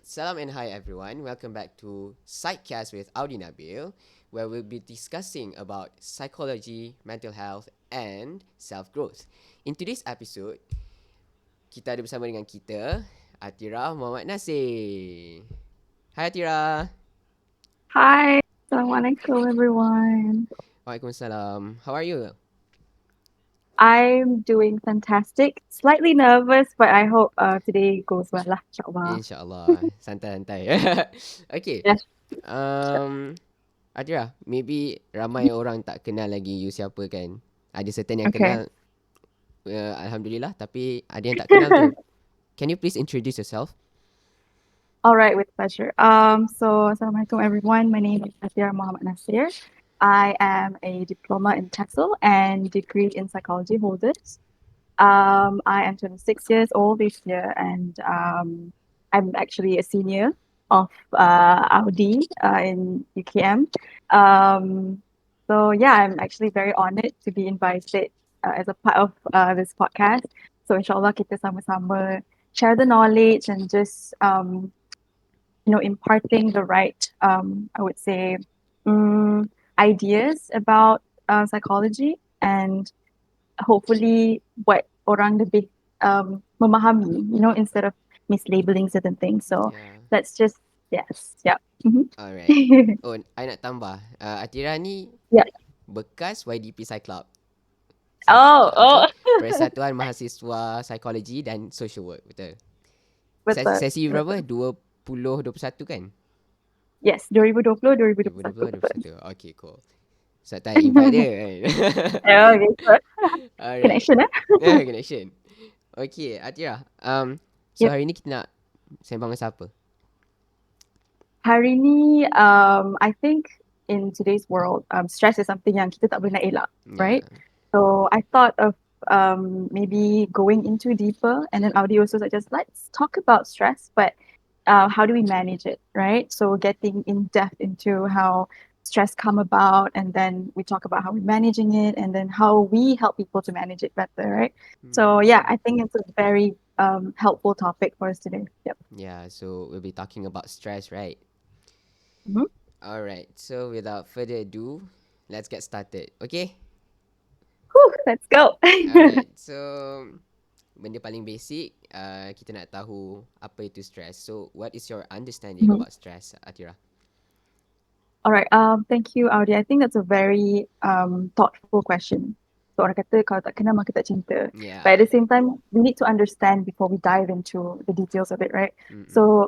Salam and hi everyone. Welcome back to Sidecast with Audi Nabil, where we'll be discussing about psychology, mental health, and self-growth. In today's episode, kita ada bersama dengan kita, Athirah Muhammad Nasir. Hai Athirah. Hi, Assalamualaikum everyone. Waalaikumsalam. How are you? I'm doing fantastic. Slightly nervous, but I hope today goes well lah, insyaAllah. InsyaAllah. Santai-santai. Okay. Yes, sure. Um, Athirah, maybe ramai orang tak kenal lagi you siapa kan? Ada certain yang Okay. kenal, Alhamdulillah, tapi ada yang tak kenal tu. Can you please introduce yourself? All right, with pleasure. Assalamualaikum everyone. My name is Athirah Muhammad Nasir. I am a diploma in TESOL and degree in psychology holders. I am 26 years old this year, and I'm actually a senior of Audi in UKM. Yeah, I'm actually very honored to be invited as a part of this podcast. So inshallah kita sama-sama share the knowledge and just imparting the right I would say ideas about psychology and hopefully buat orang lebih memahami, instead of mislabeling certain things. So Yeah. let's just yes, yeah. Mhm. Alright. Oh, I nak tambah. Atira ni Yeah. bekas YDP Cyclop. Oh, Apa? oh, Persatuan Mahasiswa Psikologi dan Social Work. Betul. betul, Sesi berapa? betul. 20-21 kan? Yes, 2020, 2021, 2020, betul. 2021. Okay, cool. So, tak invite dia kan? Oh, okay, so Alright. connection, eh? Connection. Okay, Atira. So Yep. hari ni kita nak sembang pasal apa? Hari ni, I think in today's world, stress is something yang kita tak boleh nak elak, Yeah. right? So I thought of maybe going into deeper, and then Audi also suggests let's talk about stress, but how do we manage it, right? So getting in depth into how stress come about, and then we talk about how we're managing it, and then how we help people to manage it better, right? So yeah, Hmm. I think it's a very helpful topic for us today. Yep. Yeah, so we'll be talking about stress, right? Mhm. Alright, so without further ado, let's get started. Okay? Whew, let's go. Alright, so benda paling basic, kita nak tahu apa itu stress. So, what is your understanding Mhm. about stress, Atira? All right. Thank you, Audi. I think that's a very thoughtful question. So orang kata kalau tak kenal maka tak cinta. But at Yeah. the same time, we need to understand before we dive into the details of it, right? Mm-mm. So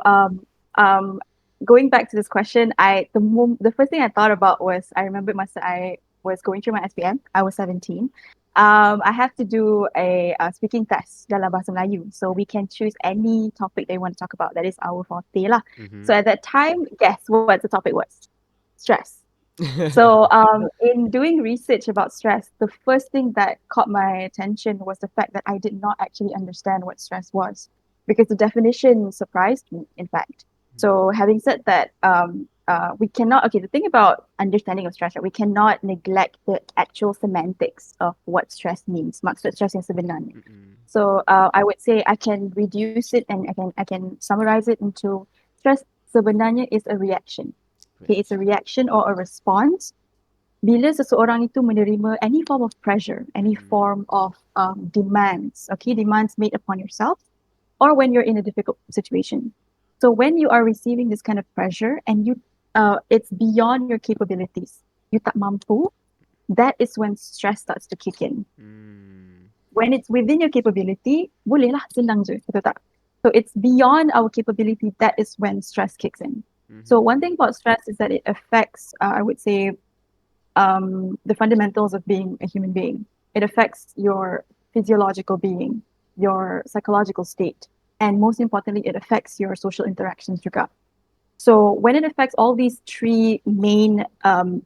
going back to this question, the first thing I thought about was I remember masa I was going through my SPM. I was 17. I have to do a speaking test dalam bahasa Melayu. So we can choose any topic they want to talk about. That is our forte lah. Mm-hmm. So at that time, guess what the topic was? Stress. So, in doing research about stress, the first thing that caught my attention was the fact that I did not actually understand what stress was, because the definition surprised me, in fact. So, having said that, we cannot, okay, the thing about understanding of stress, right, we cannot neglect the actual semantics of what stress means, maksud stress yang sebenarnya. Mm-mm. So, I would say I can reduce it and I can summarize it into stress sebenarnya is a reaction. Okay, it's a Reaction. reaction or a response bila seseorang itu menerima any form of pressure, any Mm. form of demands, okay, demands made upon yourself, or when you're in a difficult situation. So when you are receiving this kind of pressure and it's beyond your capabilities, you tak mampu, that is when stress starts to kick in. Mm. When it's within your capability, bolehlah senang je, betul tak? So it's beyond our capability, that is when stress kicks in. So one Mm-hmm. thing about stress is that it affects, I would say, the fundamentals of being a human being. It affects your physiological being, your psychological state, and most importantly, it affects your social interactions juga. So when it affects all these three main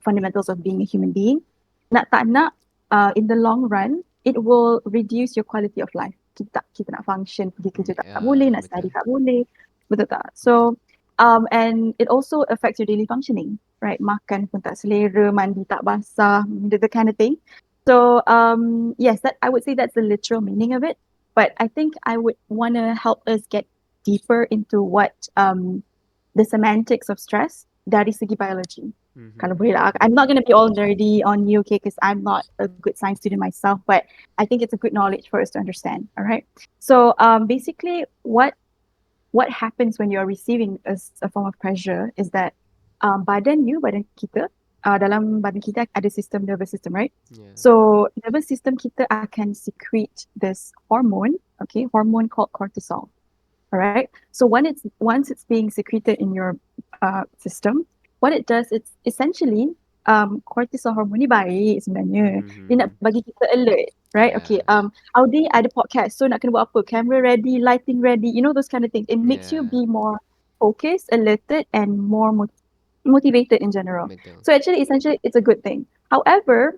fundamentals of being a human being, nak tak nak, in the long run, it will reduce your quality of life. Kita nak function, pergi kerja tak boleh, Yeah, nak study betul. tak boleh, betul tak? Betul. So, and it also affects your daily functioning, right? Makan pun tak selera, mandi tak basah, the kind of thing. So, yes, that I would say that's the literal meaning of it. But I think I would want to help us get deeper into what the semantics of stress dari segi biology. Kalau boleh lah. I'm not going to be all nerdy on you, okay, because I'm not a good science student myself, but I think it's a good knowledge for us to understand. All right. So basically, what happens when you're receiving a form of pressure is that badan kita, dalam badan kita ada sistem nervous system, right? Yeah. So nervous system kita akan secrete this hormone, okay, hormone called cortisol. All right. So once it's being secreted in your system, what it does, it's essentially cortisol hormone ni baik sebenarnya. Dia nak bagi kita alert, right? Yeah. Okay. Audi ada podcast, so nak kena buat apa? Camera ready, lighting ready, you know, those kind of things. It makes you Yeah. be more focused, alerted, and more motivated in general. Betul. So actually, essentially, it's a good thing. However,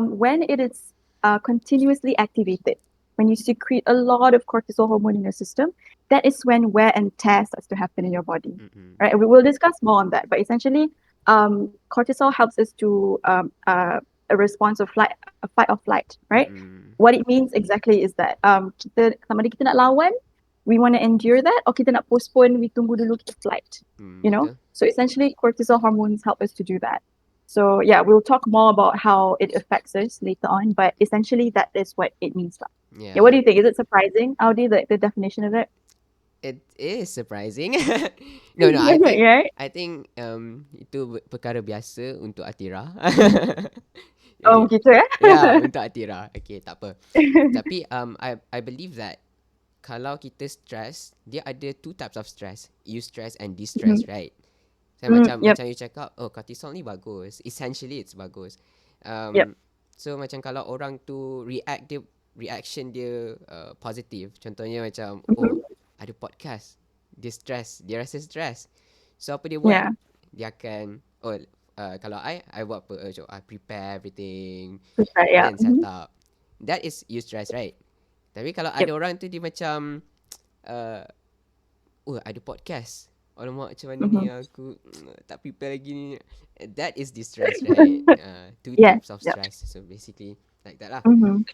when it is continuously activated, when you secrete a lot of cortisol hormone in your system, that is when wear and tear starts to happen in your body, right? We will discuss more on that, but essentially, cortisol helps us to a response of fight or flight, right? What it means exactly is that kita sama ada kita nak lawan, we want to endure that, or kita nak postpone, we tunggu dulu kita flight, you know? Betul. So essentially, cortisol hormones help us to do that. So yeah, we'll talk more about how it affects us later on, but essentially that is what it means. Yeah. Yeah, what do you think? Is it surprising, Audi, the definition of it? It is surprising. No, I think Right? I think itu perkara biasa untuk Athirah. Oh, Okay. gitu ya? Yeah, untuk Athirah. Okay, tak apa. Tapi I believe that kalau kita stress, dia ada two types of stress, eustress and distress, right? So macam you cakap, oh cortisol ni bagus. Essentially it's bagus. Yep. So macam kalau orang tu reaction dia positif. Contohnya macam oh ada podcast, dia stress, dia rasa stress. So apa dia buat? Yeah. Dia akan kalau I buat apa? I prepare everything, Yeah. then set up. That is eustress, right? Tapi kalau ada orang tu dia macam ada podcast. Alamak, macam mana ni aku tak prepare lagi ni. That is distress, right? Two types of stress. So basically like that lah.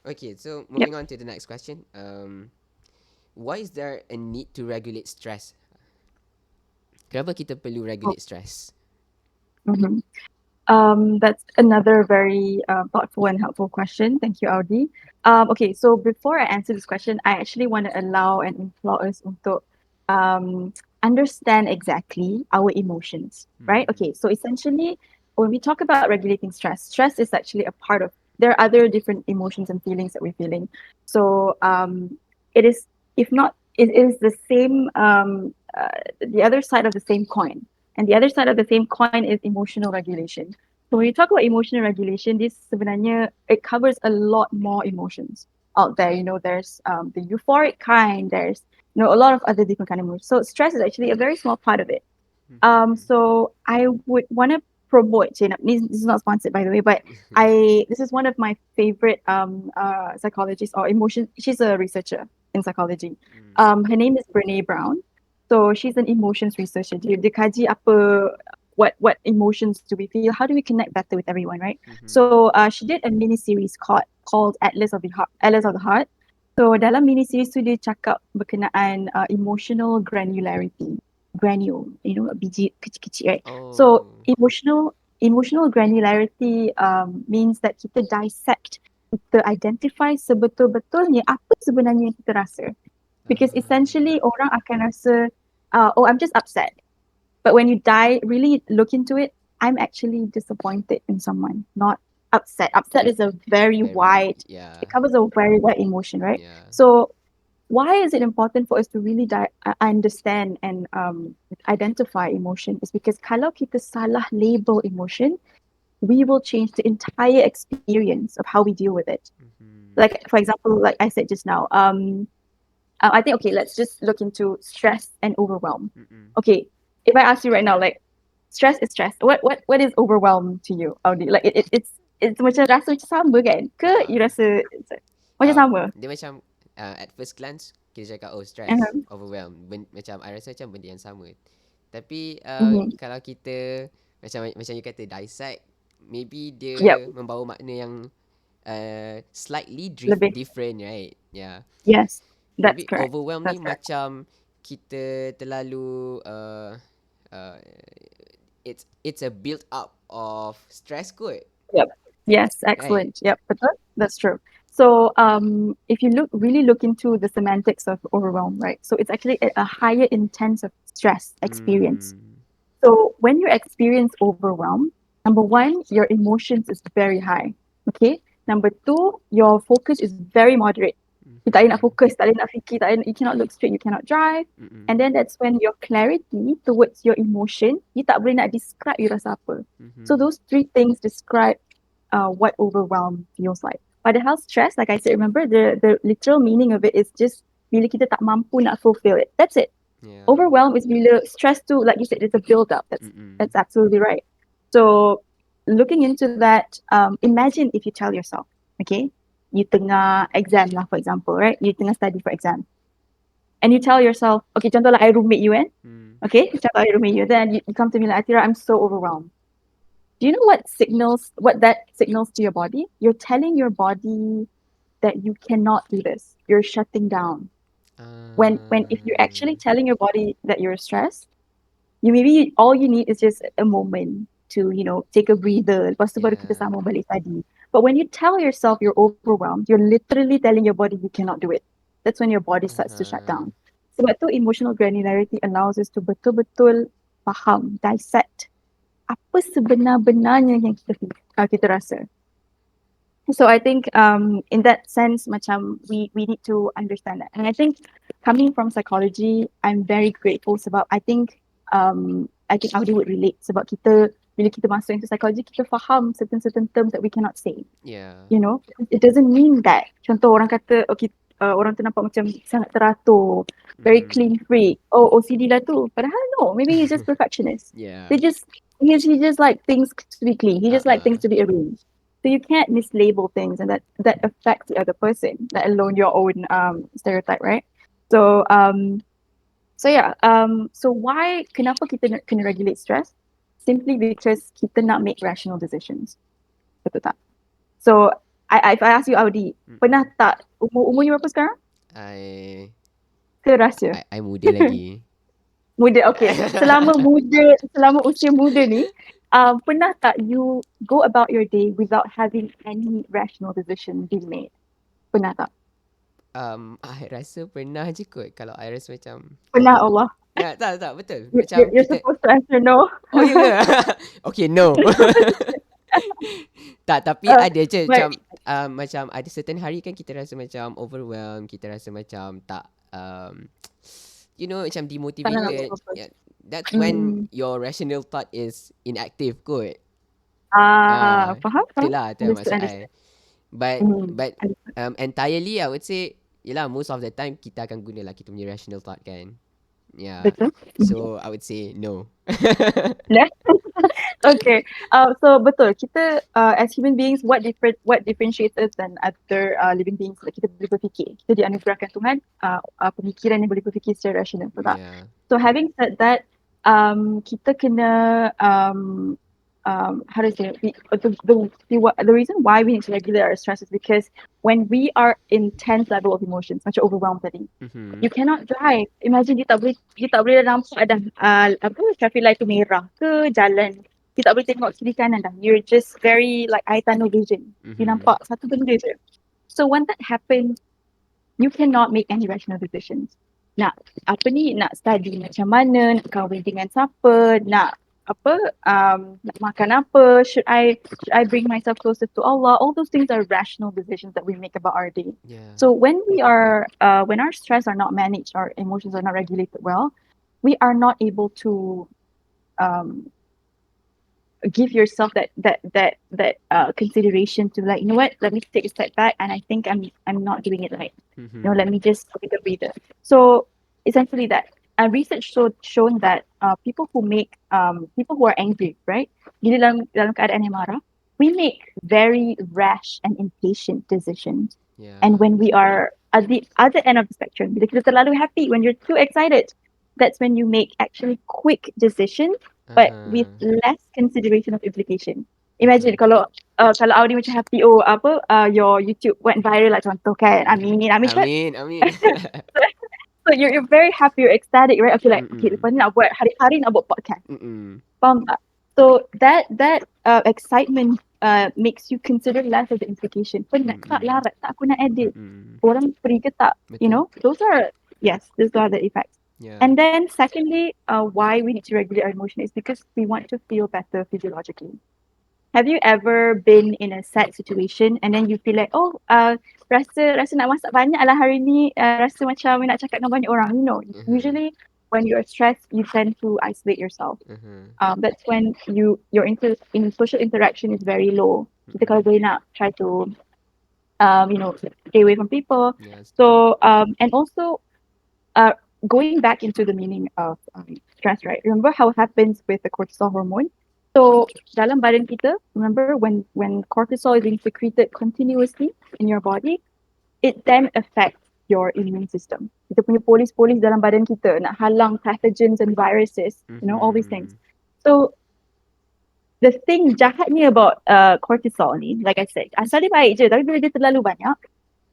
Okay, so moving on to the next question. Why is there a need to regulate stress? Kenapa kita perlu regulate stress? That's another very thoughtful and helpful question. Thank you, Audi. Okay, so before I answer this question, I actually want to allow and implore us untuk understand exactly our emotions, right? Okay, so essentially, when we talk about regulating stress, stress is actually a part of, there are other different emotions and feelings that we're feeling. So it is, if not, it is the same, the other side of the same coin. And the other side of the same coin is emotional regulation. So when you talk about emotional regulation, this sebenarnya, it covers a lot more emotions out there. You know, there's the euphoric kind, there's a lot of other different kind of emotions. So stress is actually a very small part of it. So I would want to promote, this is not sponsored by the way, but this is one of my favorite psychologists or emotion. She's a researcher in psychology. Her name is Brene Brown. So she's an emotions researcher. Dia kaji apa, what emotions do we feel? How do we connect better with everyone, right? So she did a mini series called Atlas of the Heart. So dalam mini series tu dia cakap berkenaan emotional granularity. Granule, biji kecil-kecil, right? So emotional granularity means that kita dissect, kita identify sebetul-betulnya apa sebenarnya yang kita rasa. Because essentially orang akan rasa, I'm just upset. But when you really look into it, I'm actually disappointed in someone, not upset. Upset is a very wide, it covers a very wide emotion, right? Yeah. So why is it important for us to really understand and identify emotion? Is because kalau kita salah label emotion, we will change the entire experience of how we deal with it. Like, for example, like I said just now, I think, okay, let's just look into stress and overwhelm. Okay, if I ask you right now, like, stress is stress. What is overwhelm to you, Audi? Like, it's macam rasa macam sama kan? Ke you rasa macam sama? Dia macam at first glance kita cakap stress, overwhelm. Macam I rasa macam benda yang sama. Tapi kalau kita macam you kata dissect, maybe dia membawa makna yang slightly different, right? Yeah. Yes, that's Maybe correct. overwhelm ni macam kita terlalu uh, it's a build up of stress kot, Yep. Yes, right? excellent. Yep, betul. That's true. So, if you really look into the semantics of overwhelm, right? So it's actually a higher intense of stress experience. Mm. So when you experience overwhelm, number one, your emotions is very high. Okay. Number two, your focus is very moderate. You tak boleh nak Mm-hmm. fokus, tak boleh nak fikir, tak boleh, you cannot look straight, you cannot drive. And Mm-mm. then that's when your clarity towards your emotion, you tak boleh nak describe you rasa apa. So Mm-hmm. those three things describe what overwhelm feels like. Padahal stress, like I said, remember the literal meaning of it is just bila kita tak mampu nak fulfill it. That's it. Yeah. Overwhelm is bila stress too, like you said, it's a build up. That's Mm-mm. absolutely right. So looking into that, imagine if you tell yourself, okay, you tengah exam lah, for example, right? You tengah study for exam. And you tell yourself, okay, contoh lah I roommate you kan? Mm. Okay, contoh I roommate you. Then you come to me like, Athirah, I'm so overwhelmed. Do you know what that signals to your body? You're telling your body that you cannot do this. You're shutting down. When if you're actually Uh, telling your body that you're stressed, you maybe all you need is just a moment to, take a breather. Lepas tu baru kita yeah. sambung balik tadi. But when you tell yourself you're overwhelmed, you're literally telling your body you cannot do it. That's when your body starts to shut Uh-huh. down. Sebab tu emotional granularity allows us to betul-betul faham, dissect apa sebenar-benarnya yang kita rasa. So I think in that sense macam we need to understand that. And I think coming from psychology, I'm very grateful sebab I think Audi would relate sebab kita bila kita masuk into psychology kita faham certain terms that we cannot say. Yeah. You know, it doesn't mean that. Contoh orang kata okay, orang tu nampak macam sangat teratur, very Mm-hmm. clean freak. Oh, OCD lah tu. Padahal no, maybe he's just perfectionist. Yeah. They just he just like things to be clean. He just like Uh-uh. things to be arranged. So you can't mislabel things, and that affects the other person, let alone your own stereotype, right? So so why kenapa kita kena regulate stress? Simply because kita nak make rational decisions. Betul tak? So if I ask you Audi, pernah Mm-mm. tak umurnya berapa sekarang? I Ke rahsia? I muda lagi. Muda, okay. Selama usia muda ni, pernah tak you go about your day without having any rational decision being made? Pernah tak? I rasa pernah je kot kalau I rasa macam Pernah Allah. ya, tak tak betul. You're, Macam you're kita supposed to answer no. oh ya ke? Okay, no. Tak, tapi uh, ada je but macam ada certain hari kan kita rasa macam overwhelmed, kita rasa macam tak macam tak nak demotivated. apa-apa. Yeah, that's when Hmm. your rational thought is inactive kot. Ah, Faham? itulah Understood, maksud I. understood. But Understood. entirely I would say yelah most of the time kita akan gunalah kita punya rational thought kan. Yeah. Betul? So I would say no. Yeah. Okay. So betul. Kita as human beings, what differentiates us than other living beings? Like kita boleh berfikir. Kita dianugerahkan Tuhan pemikiran yang boleh berfikir secara rasional, betul tak? Yeah. So having said that, kita kena how to say the reason why we need to regulate our stress is because when we are intense level of emotions, macam overwhelmed tadi, Mm-hmm. you cannot drive. Imagine you tak boleh nampak dah apa traffic light tu merah ke jalan. You tak boleh tengok kiri kanan dah. You're just very like eye tunnel vision. You Mm-hmm. nampak satu benda je. So when that happens, you cannot make any rational decisions. Nak nak study macam mana, nak kahwin dengan siapa, nak nak makan apa, should I bring myself closer to Allah? All those things are rational decisions that we make about our day. Yeah. So when when our stress are not managed, our emotions are not regulated well, we are not able to um give yourself that consideration to like, you know what, let me take a step back and I think I'm not doing it right. Mm-hmm. Let me just take a breather. So essentially that research shown that people who are angry, right? Bila dalam keadaan yang marah, we make very rash and impatient decisions. Yeah. And when we are at the other end of the spectrum, bila kita terlalu happy, when you're too excited, that's when you make actually quick decisions but with Uh-huh. less consideration of implication. Imagine Betul. kalau Audi macam happy, your YouTube went viral lah contoh kan. Amin Amin, amin. So you're very happy, you're ecstatic, right? Okay, like okay, Mm-mm. lepas ni nak buat hari-hari nak buat podcast. Mm-mm. Faham tak? So that excitement makes you consider less of the implication. Penat tak, Mm-mm. larat tak aku nak edit. Mm-mm. Orang free ke tak? You Betul. know, those are yes, those are the effects. Yeah. And then secondly, why we need to regulate our emotion is because we want to feel better physiologically. Have you ever been in a sad situation and then you feel like, oh, rasa nak masak banyak lah hari ni, rasa macam nak cakap dengan banyak orang. You know, Uh-huh. usually when you're stressed, you tend to isolate yourself. Uh-huh. That's when your in social interaction is very low. Kita kalau Mm-mm. boleh nak try to stay away from people. Yeah, setuju. So and also uh going back into the meaning of stress, right? Remember how it happens with the cortisol hormone? So dalam badan kita, remember when cortisol is being secreted continuously in your body, it then affects your immune system. Kita punya polis-polis dalam badan kita nak halang pathogens and viruses, all these things. Mm-hmm. So the thing jahatnya about cortisol ni, like I said, asal dia baik je, tapi bila dia terlalu banyak,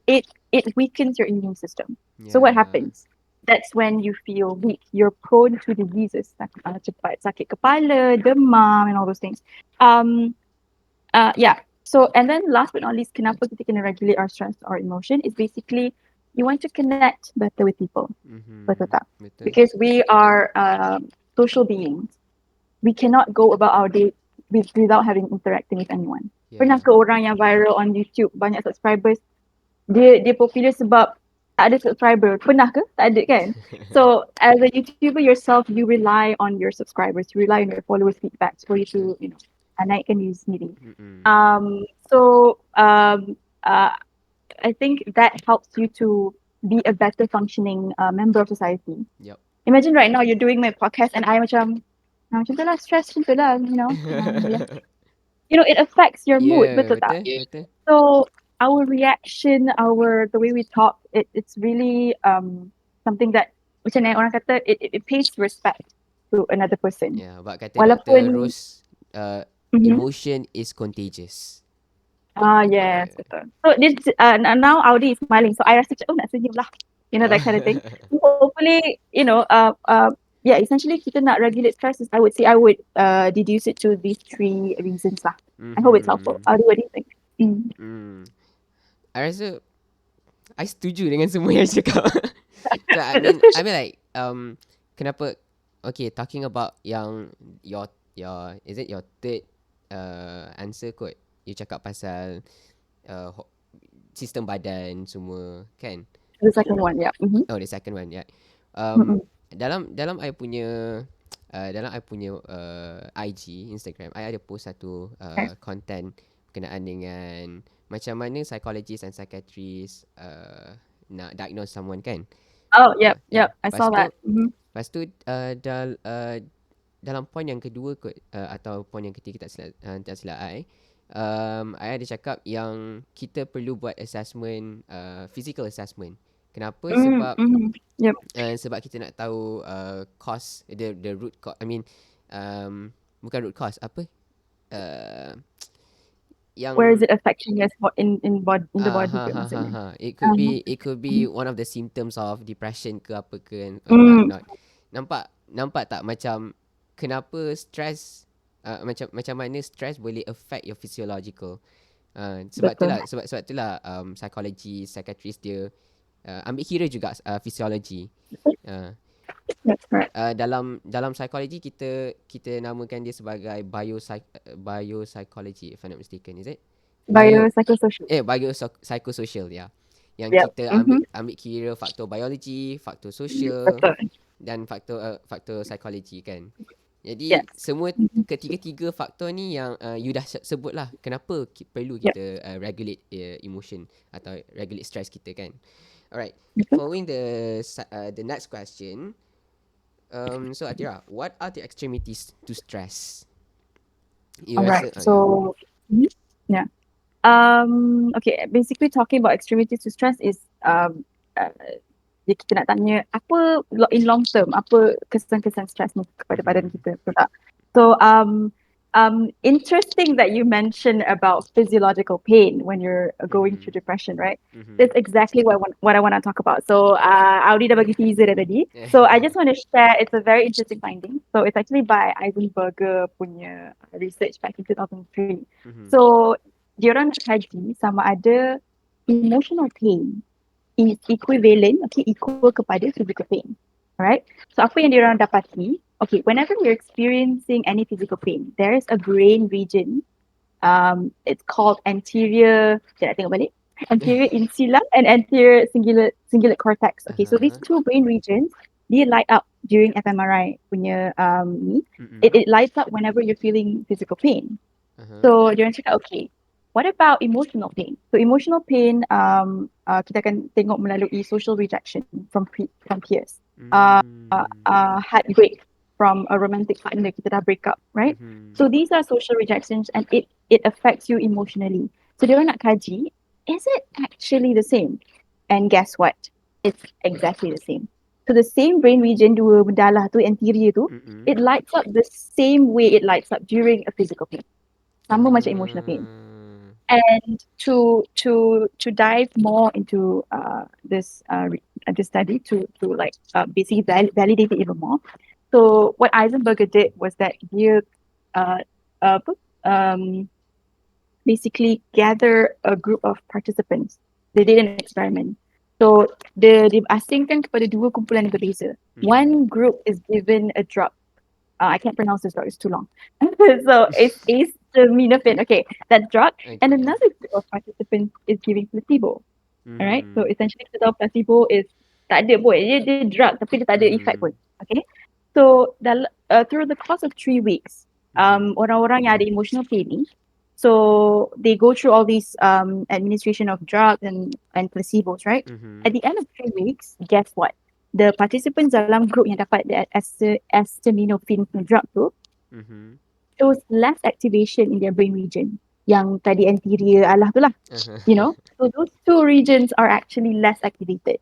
it weakens your immune system. So what Yeah. happens? That's when you feel weak. You're prone to diseases, cepat sakit kepala, demam, and all those things. Yeah. So, and then last but not least, kenapa kita kena regulate our stress or emotion is basically you want to connect better with people. Betul Mm-hmm. tak? Betul. Because we are social beings. We cannot go about our day without having interacting with anyone. Pernah Yeah. ke orang yang viral on YouTube, banyak subscribers, dia popular sebab tak ada subscriber. Pernah ke? Tak ada kan? So as a YouTuber yourself, you rely on your subscribers, you rely on your followers' feedbacks for you Betul. to, naikkan diri sendiri. Mm-mm. So I think that helps you to be a better functioning member of society. Yup. Imagine right now you're doing my podcast and I macam tu lah, stress macam tu lah, it affects your mood, Yeah, betul tak? betul, betul. So our reaction, the way we talk, it's really something that macam mana orang kata it pays respect to another person. Yeah, bak kata Dr. Walaupun Rose, mhm. emotion is contagious. Yes, Yeah. betul. So this now Audi is smiling, so I rasa macam, oh nak senyum lah, that kind of thing. So hopefully, yeah, essentially kita nak regulate stress. I would deduce it to these three reasons lah. I hope it's helpful. Mm-hmm. Audi, what do you think? Mm. I rasa I setuju dengan semua yang cakap. So I mean like kenapa okay, talking about yang your is it your third answer kot. You cakap pasal uh, ho- sistem badan semua kan. The second one, yeah. Mm-hmm. Oh, the second one, yeah. Mm-mm. Dalam I punya IG Instagram, I ada post satu Okay. content berkenaan dengan macam mana psychologist and psychiatrist nak diagnose someone kan. Oh, yep, Yeah. yep. I saw that. Mm-hmm. Lepas tu dalam point yang kedua kot atau point yang ketiga tak silap I ada cakap yang kita perlu buat assessment, physical assessment. Kenapa? Sebab Mm-hmm. Yep. sebab kita nak tahu cause, the root cause. I mean bukan root cause, apa? Yang Where is it affecting us in the body ha ke ha ha maksudnya? ha. Uh-huh. It could be one of the symptoms of depression ke apa ke and what Mm. not. Nampak tak macam kenapa stress macam mana stress boleh affect your physiological. Sebab Betul. itulah psychology, psychiatrist dia ambil kira juga physiology. Uh, That's correct. dalam psikologi kita namakan dia sebagai biopsychology if I'm not mistaken, is it? Biopsychosocial. Biopsychosocial, ya. Yang Yep. kita Mm-hmm. ambil kira faktor biologi, faktor sosial Betul. dan faktor psikologi kan. Jadi Yes. semua Mm-hmm. ketiga-tiga faktor ni yang you dah sebut lah kenapa perlu Yep. kita regulate emotion atau regulate stress kita kan. Alright, Betul. following the next question. So Athirah, what are the extremities to stress? You Alright. rasa So, yeah. Okay. Basically, talking about extremities to stress is uh, kita nak tanya apa in long term, apa kesan-kesan stres ni kepada badan kita, betul tak? So Interesting that you mentioned about physiological pain when you're going through Mm-hmm. depression, right? Mm-hmm. That's exactly what I want to talk about. So, Audi dah bagi teaser dah tadi. So, I just want to share. It's a very interesting finding. So, it's actually by Eisenberger punya research back in 2003. Mm-hmm. So, diorang nak kaji sama ada emotional pain is equivalent, okay, equal kepada physical pain. Alright. So apa yang diorang dapati? Okay, whenever you're experiencing any physical pain, there is a brain region. It's called anterior. Sekejap nak tengok balik. Anterior insula and anterior cingulate cortex. Okay, so these Uh-huh. two brain regions, they light up during fMRI punya ni. Mm-mm. It lights up whenever you're feeling physical pain. Uh-huh. So diorang cakap, okay, what about emotional pain? So emotional pain, kita akan tengok melalui social rejection from peers, Mm. heartbreak from a romantic partner kita dah break up, right? Mm-hmm. So these are social rejections and it affects you emotionally. So diorang nak kaji, is it actually the same? And guess what? It's exactly the same. So the same brain region, dua bedalah tu, anterior tu, Mm-mm. it lights up the same way it lights up during a physical pain. Sama macam emotional pain. Ah. And to dive more into this study to like basically validate it even more. So what Eisenberger did was that dia uh, apa, um, basically gather a group of participants. They did an experiment. So dia asingkan kepada dua kumpulan yang berbeza. Mm-hmm. One group is given a drug. I can't pronounce this drug, it's too long. So it's acetaminophen. Okay, that drug. And Okay. another group of participants is giving placebo. All right. So Mm-hmm. essentially kita tahu placebo is tak ada pun. Dia drug tapi dia tak ada effect Mm-hmm. pun. Okay. So through the course of 3 weeks, Mm-hmm. orang-orang yang ada emotional pain ni, so they go through all these administration of drugs and placebos, right? Mm-hmm. At the end of 3 weeks, guess what? The participants dalam group yang dapat the acetaminophen drug tu Mm-hmm. shows less activation in their brain region. Yang tadi anterior alah tu lah, you Uh-huh. know? So those two regions are actually less activated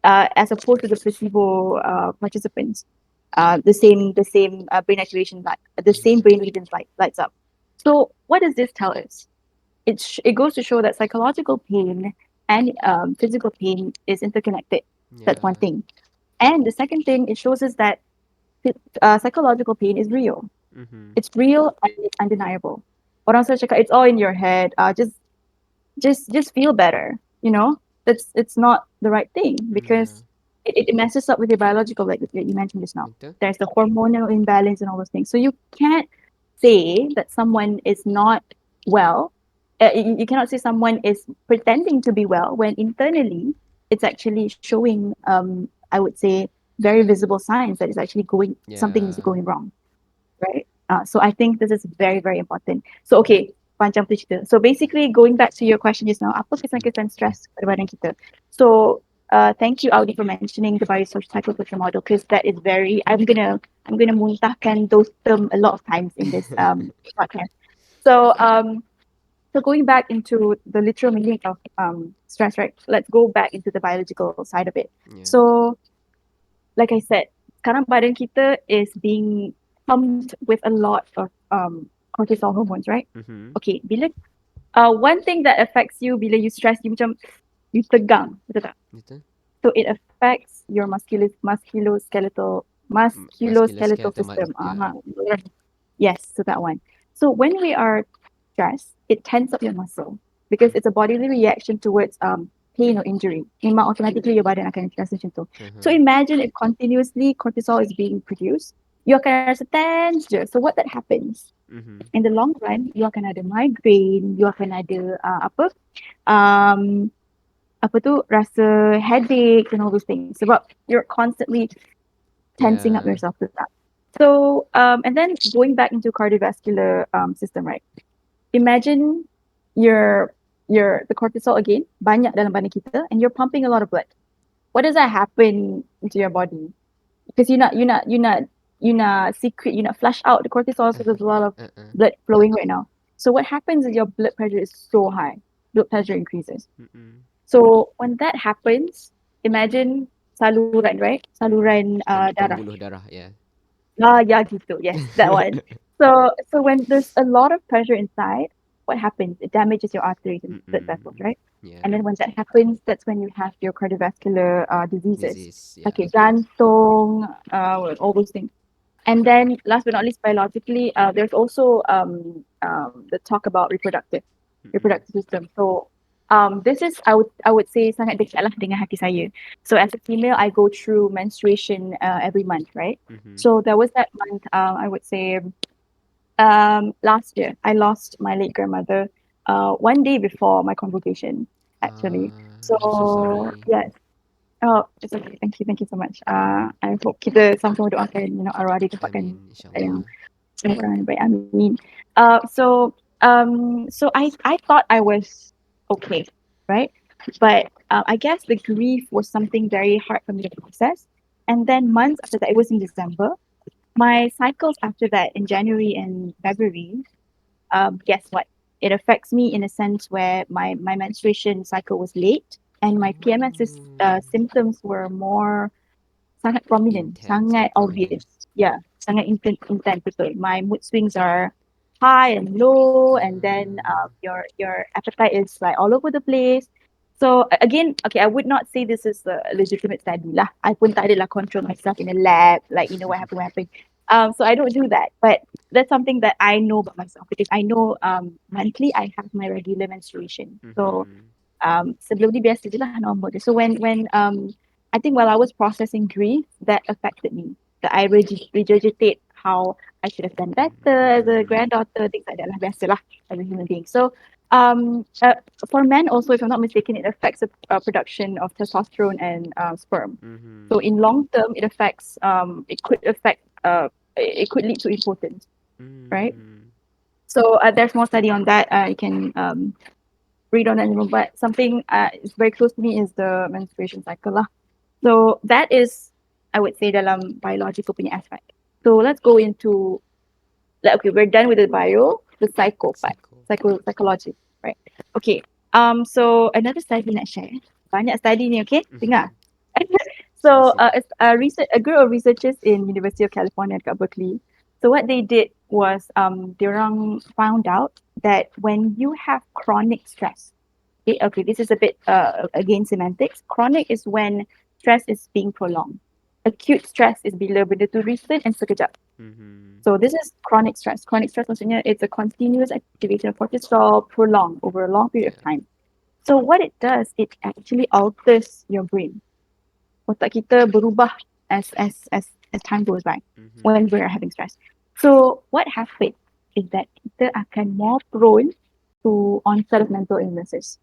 as opposed to the placebo participants. The same brain activation, the same Mm-hmm. brain regions lights up. So what does this tell us? It goes to show that psychological pain and physical pain is interconnected. That's one Yeah. thing. And the second thing, it shows us that psychological pain is real. Mm-hmm. It's real and it's undeniable. Orang selalu cakap, it's all in your head. Just feel better. You know, it's not the right thing Yeah. because it messes up with your biological, like you mentioned just now. Betul. There's the hormonal imbalance and all those things. So you can't say that someone is not well. You cannot say someone is pretending to be well when internally it's actually showing, I would say, very visible signs that it's actually something is Yeah. going wrong, right? So I think this is very, very important. So okay, panjang tu cerita. So basically going back to your question just now, apa kesan-kesan stress pada badan kita? So thank you Audi for mentioning the biopsychosocial model because that is very, I'm gonna muntahkan those terms a lot of times in this podcast. So so going back into the literal meaning of stress, right? Let's go back into the biological side of it. Yeah. So like I said, sekarang badan kita is being pumped with a lot of cortisol hormones, right? Mm-hmm. Okay, one thing that affects you bila you stress, you macam you tegang, betul tak? Betul. So it affects your musculoskeletal Musculoskeletal system. yeah. Yes, so that one. So when we are stressed, it tenses up your muscle because it's a bodily reaction towards pain or injury. Memang automatically your badan akan rasa macam tu. So Uh-huh. imagine if continuously cortisol is being produced, you akan rasa tense je. So what that happens? Mm-hmm. In the long run, you akan ada migraine, you akan ada um, apa tu, rasa headache and all those things. Sebab you're constantly tensing up Yeah. yourself to that. So, and then going back into cardiovascular system, right? Imagine your the cortisol again banyak dalam badan kita, and you're pumping a lot of blood. What does that happen into your body? Because you not secret, you not flush out the cortisol, so there's a lot of Uh-uh. blood flowing right now. So what happens is your blood pressure is so high. Blood pressure increases. Mm-mm. So when that happens, imagine saluran, right? Mm-mm. Saluran darah. Pembuluh darah, yeah. Ya gitu. Yes, that one. So when there's a lot of pressure inside, what happens? It damages your arteries and blood vessels, Mm-mm. right? Yeah. And then when that happens, that's when you have your cardiovascular diseases, Disease. like Yeah. your jantung, all those things. And then last but not least, biologically, there's also the talk about Mm-mm. reproductive system. So this is I would say sangat dekat lah dengan hati saya. So as a female, I go through menstruation every month, right? Mm-hmm. So there was that month, I would say last year, I lost my late grandmother one day before my convocation, actually. I'm so So sorry. yes. Oh, it's okay. Thank you so much. I hope kita sama-sama doakan, arwah dia dapatkan Amin. yang Inshallah. orang yang baik. Amin. So I thought I was okay, right? But I guess the grief was something very hard for me to process. And then months after that, it was in December. My cycles after that in January and February, guess what? It affects me in a sense where my menstruation cycle was late and my PMS Oh. symptoms were more sangat prominent, Intense or sangat obvious. prominent. Yeah, sangat intense betul. My mood swings are high and low, and then Ah. your appetite is like all over the place. So again, okay, I would not say this is a legitimate study lah. I pun tak adalah control myself in a lab, like what happened. So I don't do that, but that's something that I know about myself because I know monthly I have my regular menstruation. So Mm-hmm. sebelum ni biasa je lah normal je. So when I think while I was processing grief, that affected me. That I regurgitate how I should have done better as a Mm-hmm. granddaughter, things like that lah, biasa lah as a human being. So for men also, if I'm not mistaken, it affects the production of testosterone and sperm. Mm-hmm. So in long term, it could affect it could lead to impotence, right? Mm-hmm. So there's more study on that. You can read on animal, but something is very close to me is the menstruation cycle lah. So that is, I would say, dalam biological punya aspect. So let's go into, like, okay, we're done with the bio, the psycho part, Psycho. psychology, right? Okay. So another study nak share. Banyak study ni, okay? Mm-hmm. Dengar. So Sila-sila. it's a group of researchers in University of California at Berkeley. So what they did was diorang found out that when you have chronic stress, okay, this is a bit again semantics. Chronic is when stress is being prolonged. Acute stress is bila benda tu recent and sekejap. Mm-hmm. So this is chronic stress. Chronic stress maksudnya it's a continuous activation of cortisol prolonged over a long period of Yeah. time. So what it does, it actually alters your brain. Otak kita berubah as time goes by when Mm-hmm. we're having stress. So what happens is that kita akan more prone to onset of mental illnesses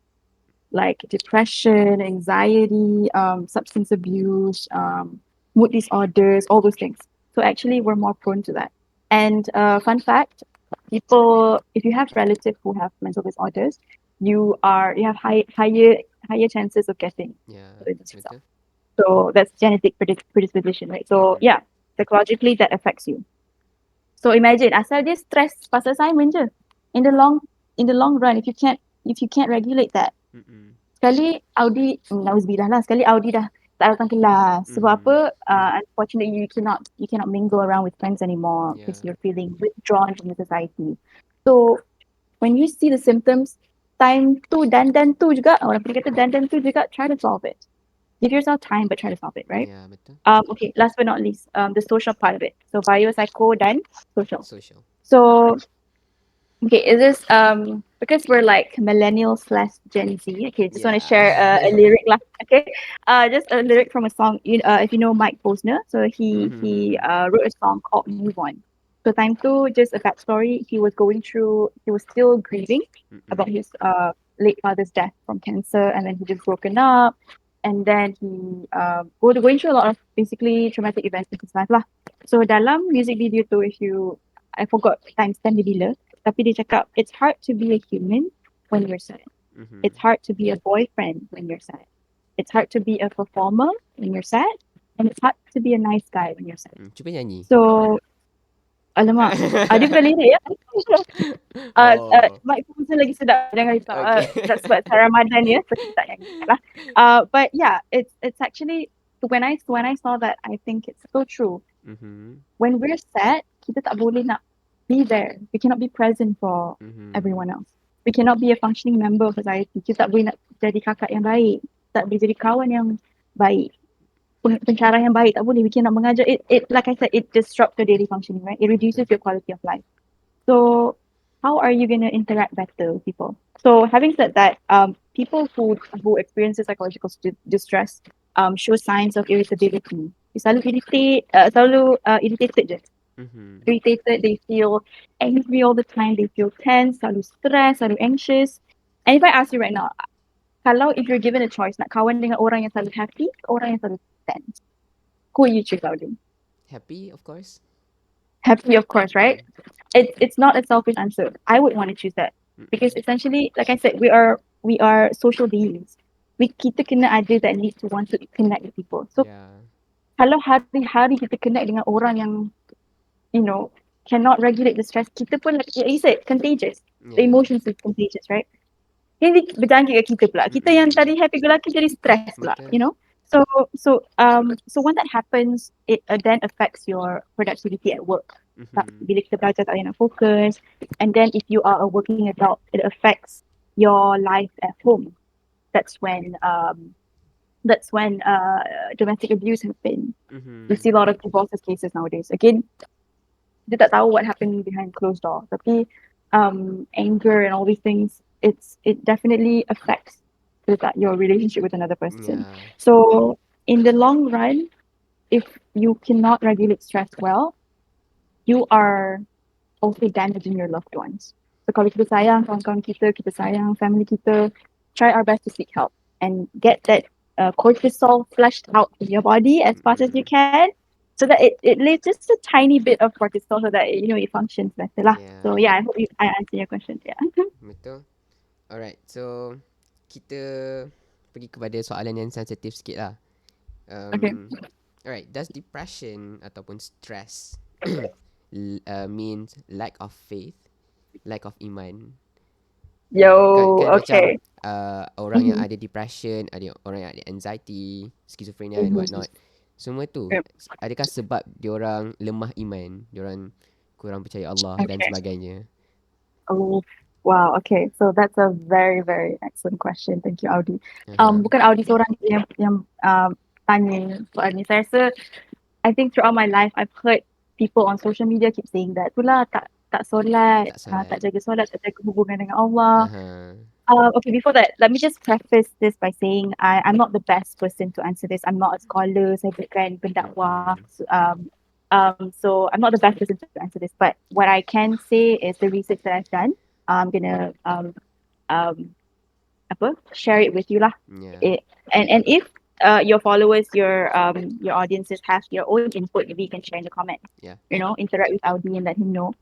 like depression, anxiety, substance abuse, mood disorders, all those things. So actually, we're more prone to that. And fun fact, people, if you have relatives who have mental disorders, you have higher chances of getting Yeah. mental illness yourself. Betul. So that's genetic predisposition, right? So Mm-mm. yeah, psychologically that affects you. So imagine asal dia stress pasal assignment je. In the long run, if you can't regulate that, Mm-mm. sekali Audi, nauzubillah lah, sekali Audi dah tak datang kelas. Sebab apa? Mm-hmm. Unfortunately, you cannot mingle around with friends anymore because Yeah. you're feeling withdrawn from the society. So when you see the symptoms, time tu dan tu juga, orang pergi kata dan tu juga, try to solve it. Give yourself time, but try to solve it, right? Yeah. Betul. Okay, last but not least, the social part of it. So bio, psycho, dan social. Social. So okay, is this because we're like millennial slash Gen Z? Okay, just want to Yeah. share a lyric lah. Okay, just a lyric from a song. If you know Mike Posner, so he Mm-hmm. wrote a song called "Move On." So time two, just a backstory. He was still grieving about Mm-mm. his late father's death from cancer, and then he just broken up, and then he going through a lot of basically traumatic events in his life lah. So dalam music video tu, if you I forgot timestamp dia bila, tapi dia cakap, it's hard to be a human when you're sad. Mm-hmm. It's hard to be a boyfriend when you're sad. It's hard to be a performer when you're sad. And it's hard to be a nice guy when you're sad. Cuba nyanyi. So, alamak. Dia bukan lirik ya. Oh. Mike Fuson lagi sedap. Jangan risau. Okay. That's sebab saya Ramadan ya. So kita tak nyanyi lah. But yeah, it's actually, when I saw that, I think it's so true. Mm-hmm. When we're sad, kita tak boleh nak be there. We cannot be present for Mm-hmm. everyone else. We cannot be a functioning member of society. Kita tak boleh nak jadi kakak yang baik. Tak boleh jadi kawan yang baik. Pencarah yang baik tak boleh. We cannot mengajar. It like I said, it disrupts your daily functioning, right? It reduces Betul. your quality of life. So how are you going to interact better with people? So having said that, people who experiences psychological distress show signs of irritability. They selalu irritated je. Mm-hmm. Irritated, they feel angry all the time, they feel tense, selalu stress, selalu anxious. And if I ask you right now, kalau if you're given a choice nak kawan dengan orang yang selalu happy, orang yang selalu tense, who will you choose, Audrey? Happy, of course. Happy, of course, right? Mm. It's not a selfish answer. I would want to choose that because Mm-mm. essentially, like I said, we are social beings. Kita kena ada that need to want to connect with people. So Yeah. kalau hari-hari kita connect dengan orang yang cannot regulate the stress, kita pun like you said contagious. The Yeah. emotions is contagious, right? Jadi berjangkit kat kita pula. Kita yang Mm-mm. tadi happy go lucky jadi stress pula, you Betul. know? So so when that happens, it then affects your productivity at work. Mm-hmm. Bila kita belajar tak boleh nak fokus, and then if you are a working adult, it affects your life at home. That's when um that's when domestic abuse happen. We Mm-hmm. see a lot of divorces cases nowadays. Again, kita tak tahu what happened behind closed door. Tapi anger and all these things, it definitely affects your relationship with another person. Yeah. So in the long run, if you cannot regulate stress well, you are also damaging your loved ones. So kalau kita sayang kawan-kawan kita, kita sayang family kita, try our best to seek help and get that cortisol flushed out of your body as fast as you Mm-mm. can, so that it leaves just a tiny bit of cortisol so that it functions better lah. So Yeah. yeah, I hope I answer your question. Yeah. Betul. Alright, so kita pergi kepada soalan yang sensitif sikit lah. Okay. Alright, does depression ataupun stress means lack of faith, lack of iman? Kan, Yo. kan macam Okay. orang yang Mm-hmm. ada depression, ada orang yang ada anxiety, schizophrenia and Mm-hmm. whatnot. Semua tu, Yep. adakah sebab diorang lemah iman, diorang kurang percaya Allah dan Okay. sebagainya? Oh, wow. Okay. So that's a very, very excellent question. Thank you, Audi. Uh-huh. Bukan Audi seorang yang tanya soalan ni. Saya rasa, I think throughout my life, I've heard people on social media keep saying that, itulah tak solat, Tak solat. tak jaga solat, tak jaga hubungan dengan Allah. Uh-huh. Okay, before that, let me just preface this by saying I'm not the best person to answer this. I'm not a scholar. Saya bukan pendakwah. Mm-mm. So I'm not the best person to answer this. But what I can say is the research that I've done. I'm gonna um share it with you lah. Yeah. And if your followers, your audiences have your own input, maybe you can share in the comments. Yeah. Interact with Audi and let him know.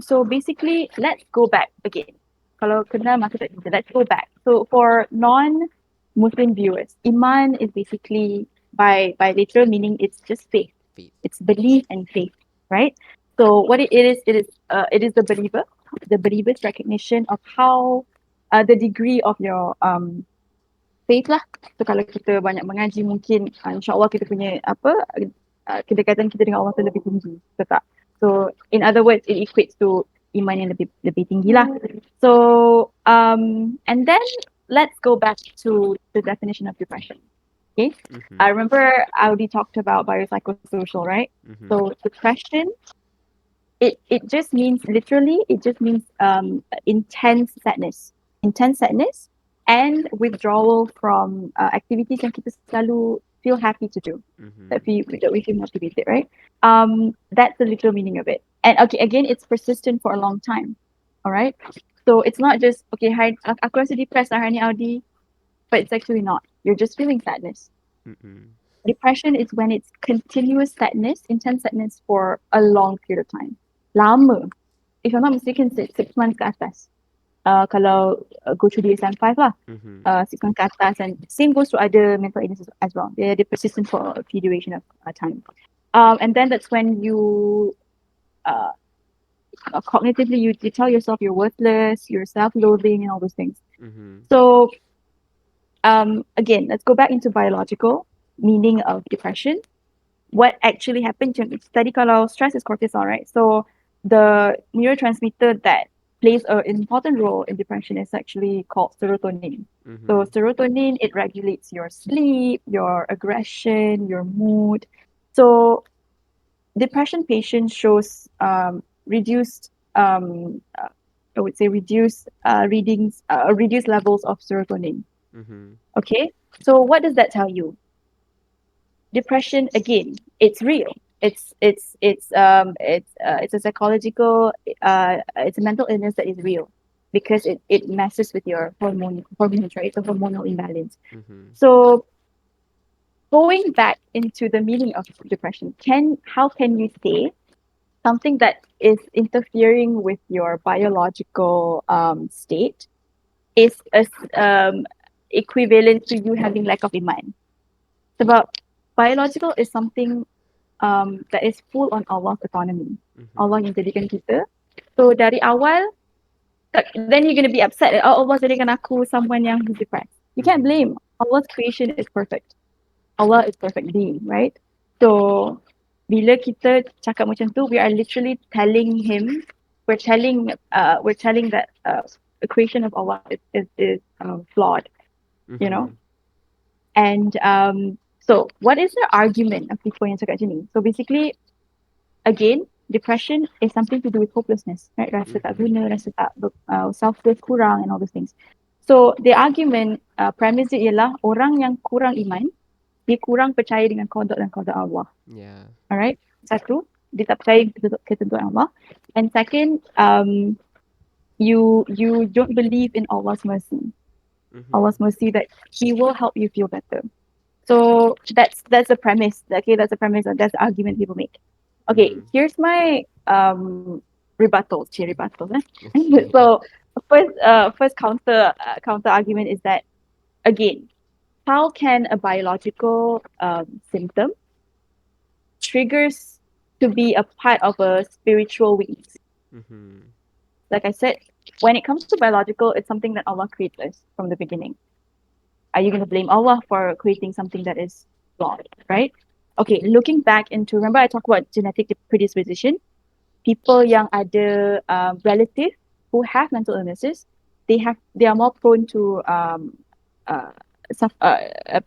So basically, let's go back again. Kalau kenal maka tak kita, let's go back. So for non-Muslim viewers, iman is basically by literal meaning, it's just faith. Faith. It's belief and faith, right? So what it is the believer's recognition of how the degree of your faith lah. So kalau kita banyak mengaji, mungkin insyaAllah kita punya kedekatan kita dengan Allah tu lebih tinggi, betul tak? So in other words, it equates to iman yang lebih tinggi lah. So and then let's go back to the definition of depression. Okay, Mm-hmm. I remember Audi talked about biopsychosocial, right? Mm-hmm. So depression, it just means literally, it just means intense sadness and withdrawal from activities yang kita selalu feel happy to do, Mm-hmm. that we feel motivated, right? That's the literal meaning of it. And okay, again, it's persistent for a long time. All right, so it's not just okay, aku rasa depressed hari ni, Audi, but it's actually not. You're just feeling sadness. Mm-mm. Depression is when it's continuous sadness, intense sadness for a long period of time. Lama. If I'm not mistaken, 6 months ke atas. Kalau go through DSM-5 lah. Mm-hmm. 6 months ke atas, and same goes to other mental illnesses as well. They're persistent for a few duration of time. And then that's when you cognitively you tell yourself you're worthless, you're self-loathing and all those things. Mm-hmm. So again, let's go back into biological meaning of depression. What actually happened to tadi kalau stress is cortisol, right? So the neurotransmitter that plays an important role in depression is actually called serotonin. So Mhm. serotonin, it regulates your sleep, your aggression, your mood. So depression patients shows reduced I would say reduced levels of serotonin. Mhm. Okay, so what does that tell you? Depression, again, it's real. It's a psychological, it's a mental illness that is real because it messes with your hormones, right? It's a hormonal imbalance. Mhm. So going back into the meaning of depression, can how can you say something that is interfering with your biological state is equivalent to you having lack of iman? Sebab biological is something that is full on Allah's autonomy. Allah Mhm. yang jadikan kita. So dari awal, then you're gonna be upset. Oh, Allah jadikan aku someone yang who's depressed. You can't Mhm. blame. Allah's creation is perfect. Allah is perfect being, right? So bila kita cakap macam tu, we are literally telling him, we're telling that the creation of Allah is flawed, you know. Mhm. And so what is the argument of people yang cakap macam ni? So basically, again, depression is something to do with hopelessness, right? Rasa tak Mhm. guna, rasa tak self-worth kurang and all those things. So the argument premise dia ialah orang yang kurang iman, dia kurang percaya dengan qada dan qadar Allah. Yeah. Alright? Satu, dia tak percaya ketentuan Allah. And second, you don't believe in Allah's mercy. Mhm. Allah's mercy that He will help you feel better. So that's the premise. Okay, that's the premise. That's the argument people make. Okay, Mhm. here's my rebuttals. Rebuttals. Okay. So first counter argument is that, again, how can a biological symptom triggers to be a part of a spiritual weakness? Mhm. Like I said, when it comes to biological, it's something that Allah created us from the beginning. Are you going to blame Allah for creating something that is flawed, right? Okay, looking back into, remember I talked about genetic predisposition, people yang ada relative who have mental illnesses, they are more prone to uh,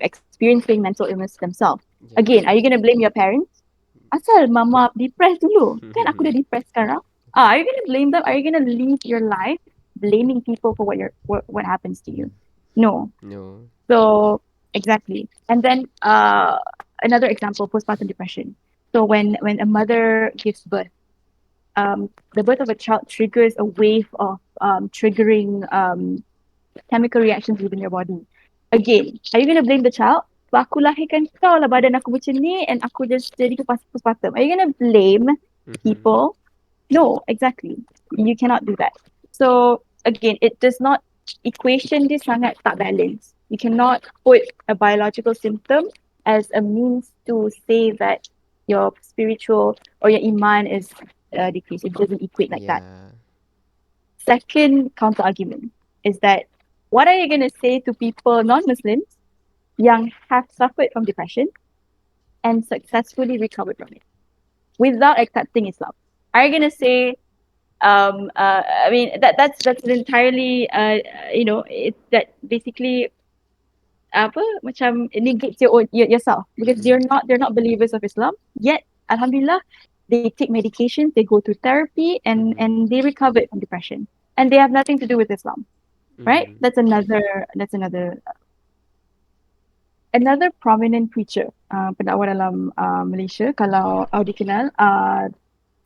experiencing mental illness themselves. Yeah. Again, are you going to blame your parents? Asal mama depressed dulu, kan aku dah depressed sekarang. Are you going to blame them? Are you going to live your life blaming people for what happens to you? No. No. So exactly. And then another example, postpartum depression. So when a mother gives birth, the birth of a child triggers a wave of triggering chemical reactions within your body. Again, are you gonna blame the child? So aku lahirkan kau lah badan aku macam ni and aku just jadi postpartum. Are you gonna blame Mhm. people? No, exactly. You cannot do that. So again, it does not equation dia sangat tak balance. You cannot put a biological symptom as a means to say that your spiritual or your iman is decreased. It doesn't equate like that. Yeah. Second counter argument is that what are you going to say to people, non-Muslims, yang have suffered from depression and successfully recovered from it without accepting Islam? Are you going to say I mean that's entirely it's that basically apa macam negates yourself because Mhm. they're not believers of Islam yet alhamdulillah they take medications, they go to therapy, Mhm. and they recovered from depression and they have nothing to do with Islam, right? Mhm. Another prominent preacher pendakwa dalam Malaysia kalau dikenal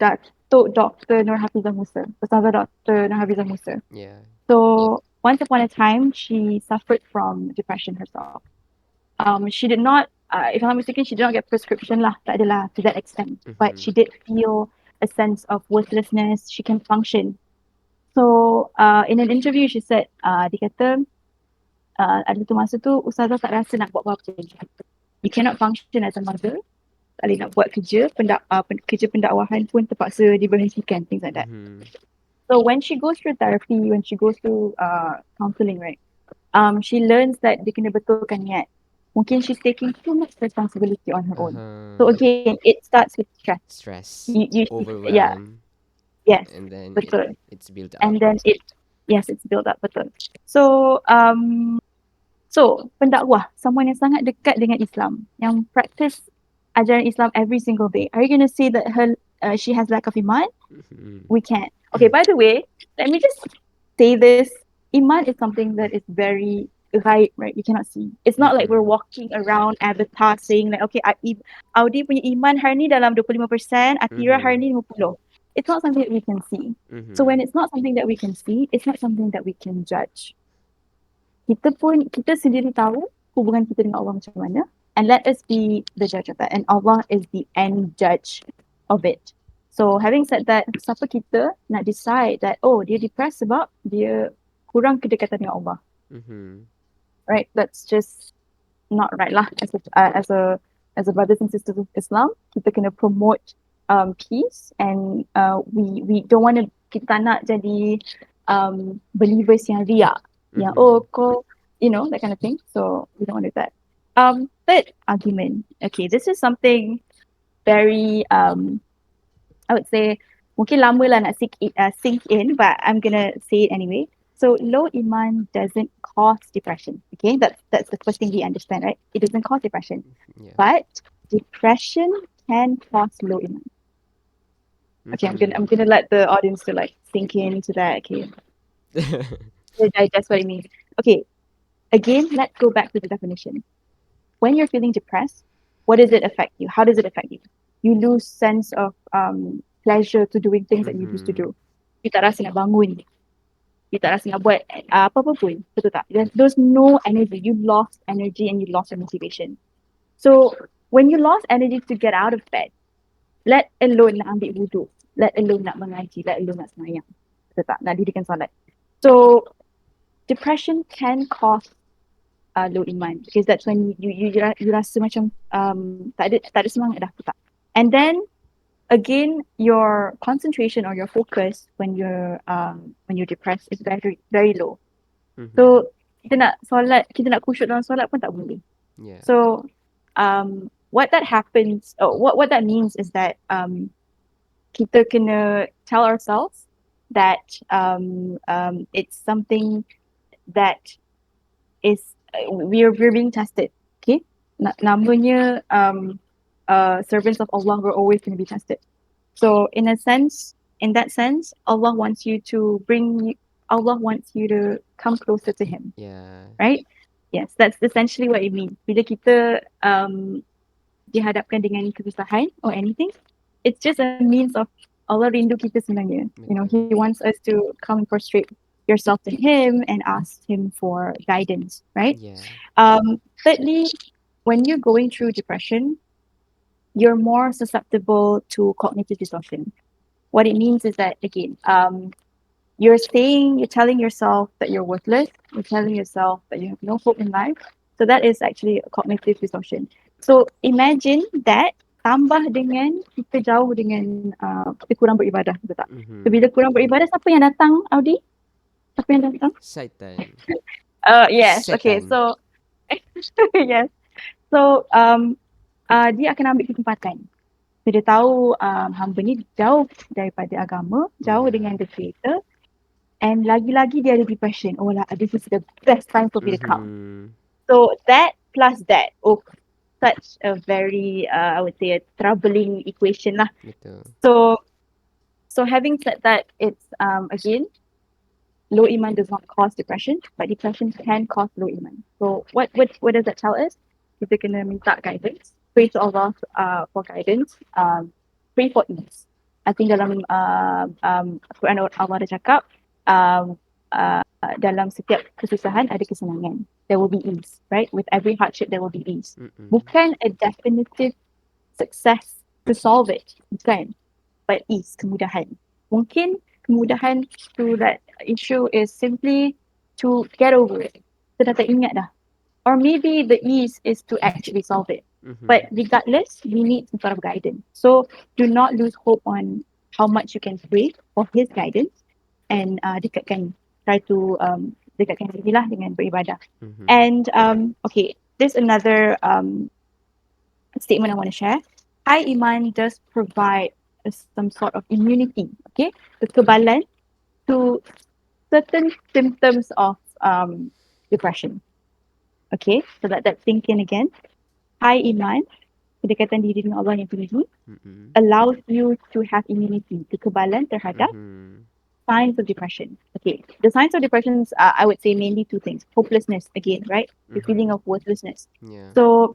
Datuk Dr. Nur Hafizah Musa, Ustazah Dr. Nur Hafizah Musa. Yeah. So once upon a time, she suffered from depression herself. She did not, if I'm not mistaken, she did not get prescription lah, tak adalah to that extent. But Mhm. she did feel a sense of worthlessness. She can function. So in an interview, she said, dia kata, ada tu masa tu Ustazah tak rasa nak buat apa-apa lagi. You cannot function as a mother. Tak boleh nak buat kerja, kerja pendakwahan pun terpaksa diberhentikan, things like that. Mhm. So when she goes through therapy, when she goes through counseling, right? She learns that dia kena betulkan niat. Mungkin she's taking too much responsibility on her own. So Uh-huh. again, it starts with stress. Stress. You yeah. Overwhelm. Yes, and then betul. it's built up. And then it, yes, it's built up, betul. So, pendakwah, someone yang sangat dekat dengan Islam, yang practice ajaran Islam every single day. Are you gonna say that she has lack of iman? Mhm. We can't. Okay, by the way, let me just say this. Iman is something that is very right, right? You cannot see. It's not like we're Mhm. walking around avatar saying like, okay, Audi punya iman hari ni dalam 25%, Athirah hari Mhm. ni 50. It's not something that we can see. So when Mhm. it's not something that we can see, it's not something that we can judge. Kita sendiri tahu hubungan kita dengan Allah macam mana, and let us be the judge of that, and Allah is the end judge of it. So having said that, siapa kita nak decide that oh dia depressed sebab dia kurang kedekatan dengan Allah, Mhm. right? That's just not right lah. As a brothers and sisters of Islam, kita kena promote peace, and we don't want to, kita tak nak jadi believers yang riak, yang oh Mhm. kau, that kind of thing. So we don't want to do that. Third argument. Okay, this is something very I would say mungkin lama lah nak sink in, but I'm gonna say it anyway. So low iman doesn't cause depression. Okay, that's the first thing we understand, right? It doesn't cause depression, Yeah. but depression can cause low iman. Okay, I'm Mhm. gonna let the audience to like sink into that. Okay, to digest what it means. Okay, again, let's go back to the definition. When you're feeling depressed, what does it affect you? How does it affect you? You lose sense of pleasure to doing things that you used to Mhm. do. You tak rasa nak bangun. You tak rasa nak buat apa-apa pun. Betul tak? There's no energy. You lost energy and you lost your motivation. So when you lost energy to get out of bed, let alone nak ambil wuduk, let alone nak mengaji, let alone nak semayang. Betul tak? Nak dirikan solat. So depression can cause low iman, because that's when you rasa macam tak ada semangat dah, betul tak? And then again, your concentration or your focus when you're depressed is very very low. Mhm. So kita nak solat, kita nak khusyuk dalam solat pun tak boleh. Yeah. So what that happens, what that means is that kita kena tell ourselves that it's something that is we're being tested. Okay, namanya servants of Allah, we're always going to be tested. So in that sense, Allah wants you to come closer to Him, Yeah. right? Yes, that's essentially what it means. Bila kita dihadapkan dengan kesusahan or anything, it's just a means of Allah rindu kita sebenarnya. He Betul. wants us to come and prostrate yourself to Him and ask Him for guidance, right? Yeah. Thirdly, when you're going through depression, you're more susceptible to cognitive distortion. What it means is that again, you're telling yourself that you're worthless, you're telling yourself that you have no hope in life. So that is actually a cognitive distortion. So imagine that tambah dengan kita jauh dengan kita kurang beribadah, betul tak? So Mhm. bila kurang beribadah, siapa yang datang, Audi? Siapa yang datang? Satan. Yes, okay. Setan. So yes. So dia akan ambil kesempatan. So, dia tahu hamba ni jauh daripada agama, jauh Yeah. dengan the creator, and lagi-lagi dia ada depression. Oh lah, this is the best time for me to come. Mhm. So that plus that, oh, such a very I would say a troubling equation lah. Betul. So having said that, it's again, low iman does not cause depression, but depression can cause low iman. So what does that tell us? Kita kena minta guidance, pray to Allah for guidance, pray for ease. I think dalam Quran Allah ada cakap, um, dalam setiap kesusahan ada kesenangan. There will be ease, right? With every hardship there will be ease. Mm-mm. Bukan a definitive success to solve it, bukan, but ease, kemudahan. Mungkin kemudahan to that issue is simply to get over it. Kita dah tak ingat dah. Or maybe the ease is to actually solve it. Mhm. But regardless, we need some sort of guidance. So do not lose hope on how much you can pray for His guidance, and try to dekatkan diri lah dengan beribadah. Mhm. And okay, there's another statement I want to share. High Iman does provide some sort of immunity, okay, kekebalan to certain symptoms of depression. Okay, so let that sink in again. High iman, kedekatan diri dengan Allah yang tinggi, Mm-mm. allows you to have immunity, kekebalan terhadap Mm-hmm. signs of depression. Okay, the signs of depression, I would say mainly two things. Hopelessness, again, right? The feeling Mm-hmm. of worthlessness. Yeah. So,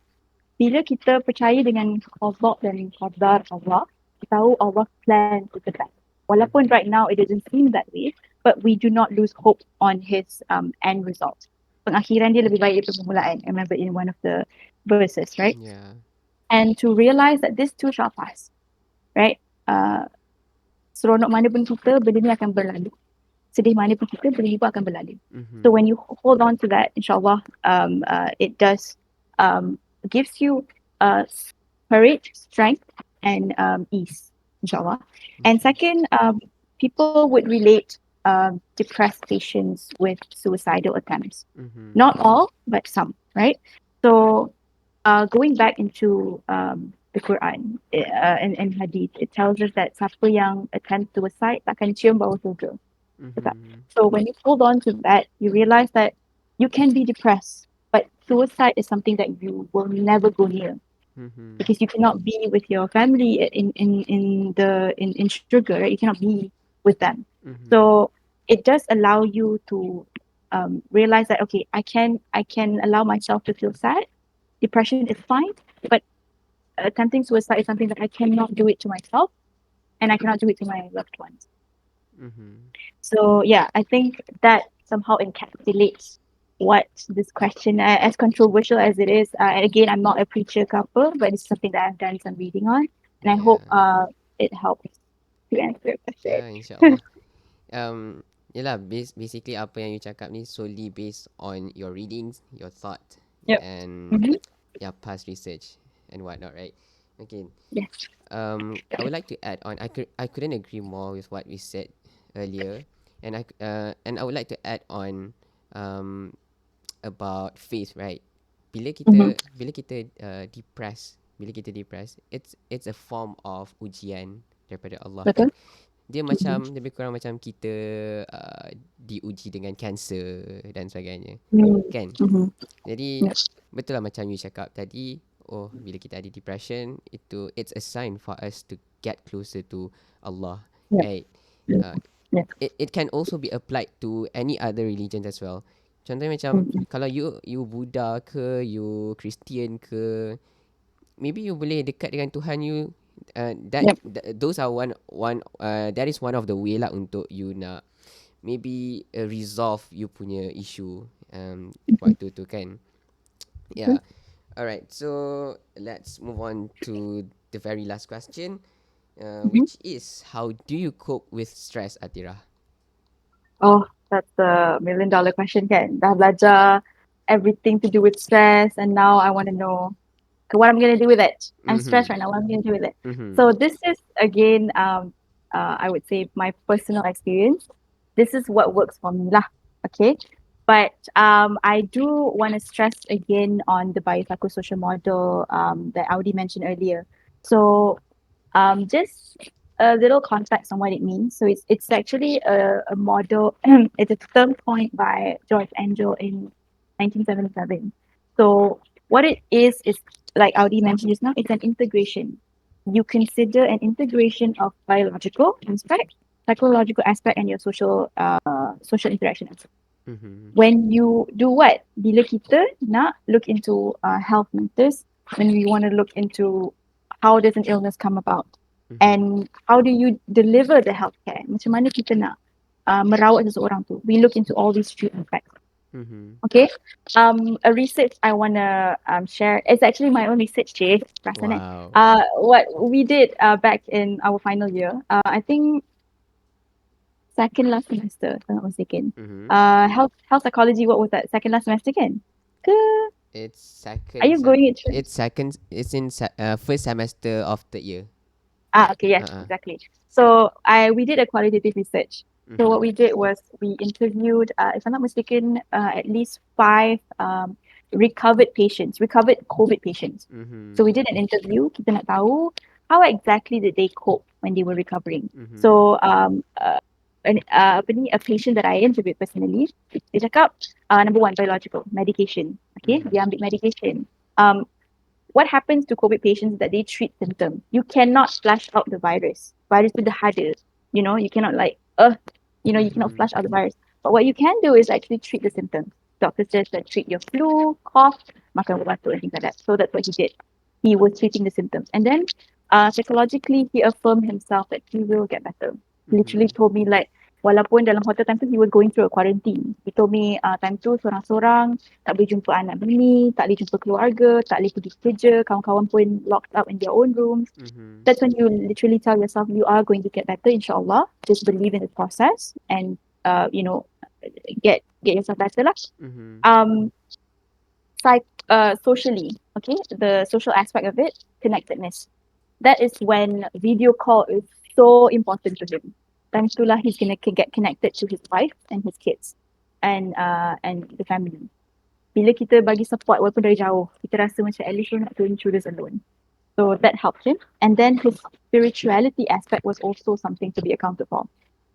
bila kita percaya dengan qada dan qadar Allah, kita tahu Allah plan to the best. Walaupun Mm-hmm. right now it doesn't seem that way, but we do not lose hope on his end result. Pengakhiran dia lebih baik daripada permulaan. I remember in one of the verses, right? Yeah. And to realize that this too shall pass, right? Uh, Seronok mana pun kita, benda ni akan berlalu. Sedih mana pun kita, benda ni pun akan berlalu. So Mm-hmm. when you hold on to that, inshallah, it does gives you uh, courage, strength, and ease, inshallah. And Mm-hmm. second, people would relate depressed patients with suicidal attempts. Mm-hmm. Not all, but some, right? So going back into the Quran and Hadith, it tells us that siapa yang attempt suicide takkan cium bau surga. Cakap. Mm-hmm. So when you hold on to that, you realize that you can be depressed, but suicide is something that you will never go near Mm-hmm. because you cannot be with your family in sugar, right? You cannot be with them. Mm-hmm. So it does allow you to realize that okay, I can allow myself to feel sad. Depression is fine, but attempting suicide is something that I cannot do it to myself and I cannot do it to my loved ones. Mm-hmm. So yeah, I think that somehow encapsulates what this question, as controversial as it is. And again, I'm not a preacher couple, but it's something that I've done some reading on, and I hope Yeah. it helps to answer your Yeah, question. insyaAllah. Yelah, basically apa yang you cakap ni solely based on your readings, your thought, Yep. and Mm-hmm. yeah, past research and whatnot, right? Okay. Yes. I would like to add on. I couldn't agree more with what we said earlier, and I would like to add on um about faith, right? Mm-hmm. Bila kita depressed, it's a form of ujian daripada Allah kan. Betul. Dia Mm-hmm. macam lebih kurang macam kita diuji dengan kanser dan sebagainya. Kan? Mm-hmm. Jadi Yes. betul lah macam you cakap tadi, oh bila kita ada depression itu it's a sign for us to get closer to Allah. Yep. Right? Uh, Yep. it can also be applied to any other religions as well. Contohnya macam Mm-hmm. kalau you Buddha ke, you Christian ke, maybe you boleh dekat dengan Tuhan you. Yep. Those are that is one of the way lah untuk you nak maybe resolve you punya issue waktu tu kan. Mm-hmm. Yeah. Alright, so let's move on to the very last question, Mm-hmm. which is how do you cope with stress, Atira? Oh, that's the $1 million question, kan? Dah belajar everything to do with stress, and now I want to know what I'm gonna do with it. I'm stressed Mm-hmm. right now. What I'm gonna do with it. Mm-hmm. So this is again, I would say my personal experience. This is what works for me lah. Okay, but I do want to stress again on the biopsychosocial model that Audi mentioned earlier. So just a little context on what it means. So it's actually a model. It's a term coined by George Angel in 1977. So what it is like Audi mentioned just now, it's an integration. You consider an integration of biological aspect, psychological aspect, and your social interaction aspect. Mm-hmm. When you do what? Bila kita nak look into health matters, when we want to look into how does an illness come about, Mm-hmm. and how do you deliver the healthcare? Macam mana kita nak merawat seseorang tu? We look into all these three aspects. Mm-hmm. Okay. A research I wanna share. It's actually my own research, Jay. Perasan eh? Wow. What we did back in our final year. I think second last semester, if I'm not mistaken. Mm-hmm. Health psychology. What was that? Second last semester, kan? Ke? It's Are second you sem. going it through? It's second. It's in first semester of the year. Okay, yes, Uh. exactly. So we did a qualitative research. So what Mm-hmm. we did was we interviewed, if I'm not mistaken, at least 5 recovered COVID patients. So Mm-hmm. we did an interview. Kita nak tahu how exactly did they cope when they were recovering. Mhm. So apa ni, a patient that I interviewed personally, dia cakap, number one, biological, medication. Okay, Mhm. dia ambil medication. Um, what happens to COVID patients is that they treat symptoms. You cannot flush out the virus. Virus tu dah ada. You cannot you cannot Mhm. flush out the virus. But what you can do is actually treat the symptoms. Doctor says that treat your flu, cough, makan ubat batuk and things like that. So that's what he did. He was treating the symptoms. And then psychologically, he affirmed himself that he will get better. He literally Mhm. told me like, walaupun dalam hotel time tu, he was going through a quarantine. He told me time tu seorang-seorang, tak boleh jumpa anak bini, tak boleh jumpa keluarga, tak boleh pergi kerja, kawan-kawan pun locked up in their own rooms. Mhm. That's when you literally tell yourself you are going to get better, inshallah. Just believe in the process and get yourself better lah. Mhm. Um, socially, okay, the social aspect of it, connectedness. That is when video call is so important to him. Time itulah he's gonna get connected to his wife and his kids and the family. Bila kita bagi support walaupun dari jauh, kita rasa macam at least we're not going through this alone. So that helped him. And then his spirituality aspect was also something to be accounted for.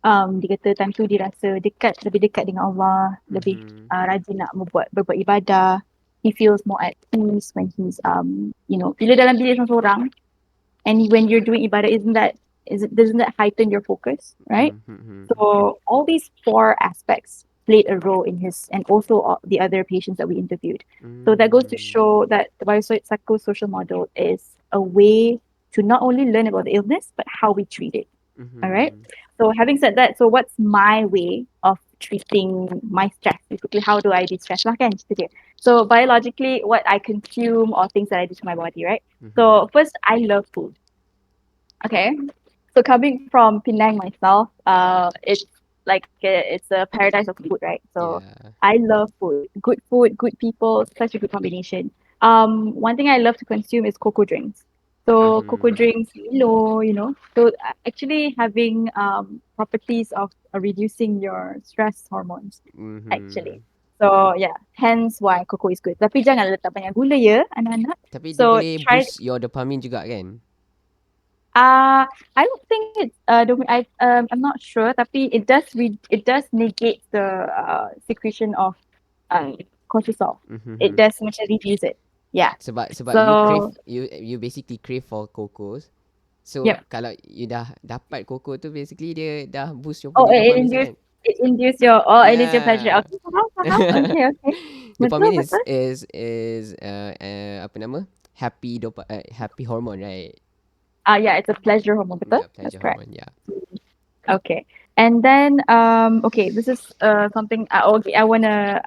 Dia kata time tu dia rasa lebih dekat dengan Allah, lebih Mhm. rajin nak berbuat ibadah. He feels more at peace when he's bila dalam bilik seorang and when you're doing ibadah, doesn't that heighten your focus, right? Mhm. So all these four aspects played a role in his and also the other patients that we interviewed. So that goes to Mhm. show that the biopsychosocial model is a way to not only learn about the illness, but how we treat it. All right. Mhm. So having said that, so what's my way of treating my stress? Basically, how do I de-stress? Lah kan, cerita dia. So biologically, what I consume or things that I do to my body, right? Mhm. So first, I love food. Okay. So coming from Penang myself, it's like it's a paradise of food, right? So Yeah. I love food, good people, such a good combination. One thing I love to consume is cocoa drinks. So cocoa Mhm. drinks, So actually having properties of reducing your stress hormones, actually. Mhm. So yeah, hence why cocoa is good. Tapi jangan letak banyak gula ya, anak-anak. Tapi dia So boleh try boost your dopamine juga kan? Uh, I don't think it's I'm not sure, tapi it does negate the secretion of um cortisol. It Mhm. does macam reduce it. Yeah. Sebab you crave, So you basically crave for cocos. So yep. kalau you dah dapat coco tu, basically dia dah boost your Oh, punya dopamine kan? it induce your it is your pleasure. Yeah. Okay, faham, faham. Okay, okay. Betul, Dopamine betul. is apa nama? Happy hormone, right? Yeah, it's a pleasure hormone, betul? Yeah, That's pleasure correct. hormone. Yeah. Okay. And then okay, this is something okay, I wanna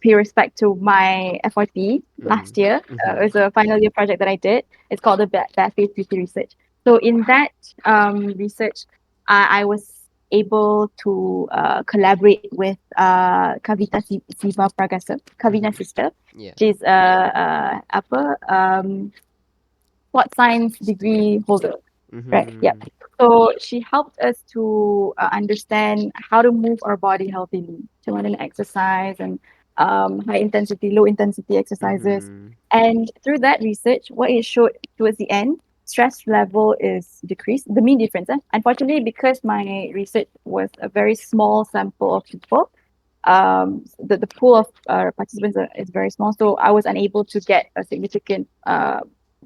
pay respect to my FYP Mm. last year. It Mhm. was a final year project that I did. It's called the Bad Phase Beauty Research. So in that research, I was able to collaborate with Kavita Siva Pragasa, Kavina's Mhm. sister. Yeah. She's sports science Student. degree holder. Right. Yep. Mhm. So she helped us to understand how to move our body healthily, to want to exercise and high intensity, low intensity exercises. Mhm. And through that research, what it showed towards the end, stress level is decreased. The mean difference. Unfortunately, because my research was a very small sample of people, the pool of participants is very small, so I was unable to get a significant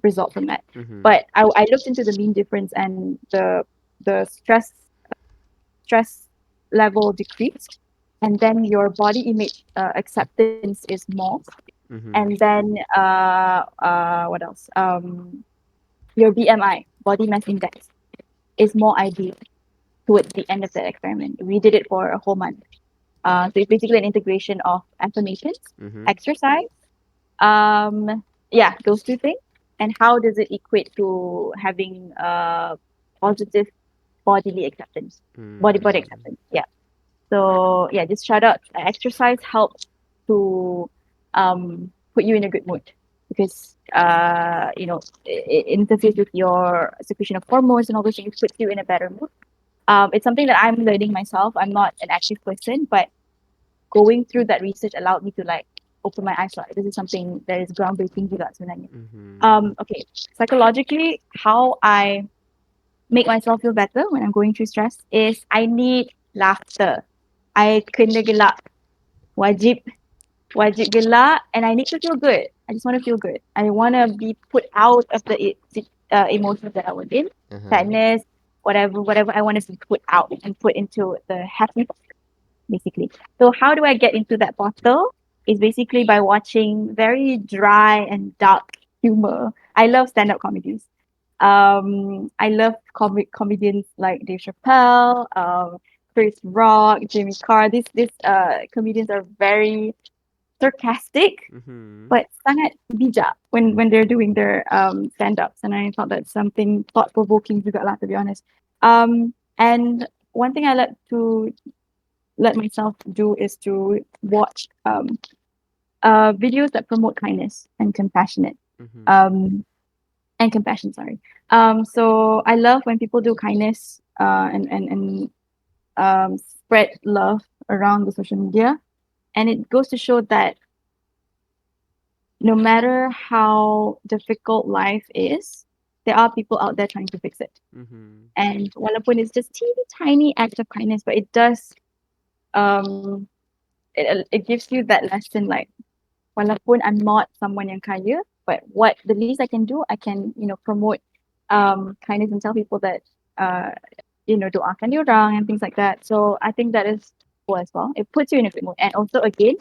result from that. Mhm. But I looked into the mean difference and the stress level decreased, and then your body image acceptance is more, and Mhm. then what else? Your BMI, body mass index, is more ideal towards the end of the experiment. We did it for a whole month. So it's basically an integration of affirmations, Mhm. exercise, yeah, those two things. And how does it equate to having positive bodily acceptance, body Mm. acceptance? Yeah. So yeah, just shout out. Exercise helps to put you in a good mood because it interferes with your secretion of hormones and all those things, puts you in a better mood. It's something that I'm learning myself. I'm not an active person, but going through that research allowed me to like, open my eyes. Like, this is something that is groundbreaking juga sebenarnya. Mm-hmm. Okay, psychologically, how I make myself feel better when I'm going through stress is I need laughter. I kena gelak. Wajib, wajib gelak, and I need to feel good. I just want to feel good. I want to be put out of the emotions that I was in, Uh-huh. sadness, whatever I want to be put out and put into the happy, basically. So how do I get into that bottle? Is basically by watching very dry and dark humor. I love stand-up comedies. I love comedians like Dave Chappelle, Chris Rock, Jimmy Carr. These comedians are very sarcastic Mm-hmm. but sangat bijak when they're doing their stand-ups, and I thought that's something thought-provoking juga lah, to be honest. And one thing I like to let myself do is to watch videos that promote kindness and compassionate Mm-hmm. um and compassion, sorry. So I love when people do kindness and spread love around the social media, and it goes to show that no matter how difficult life is, there are people out there trying to fix it. Mm-hmm. And walaupun it's just teeny tiny act of kindness, but it does um it gives you that lesson, like, walaupun I'm not someone yang kaya, but what the least I can do, I can, promote kindness and tell people that uh doakan diorang and things like that. So I think that is cool as well. It puts you in a good mood. And also again,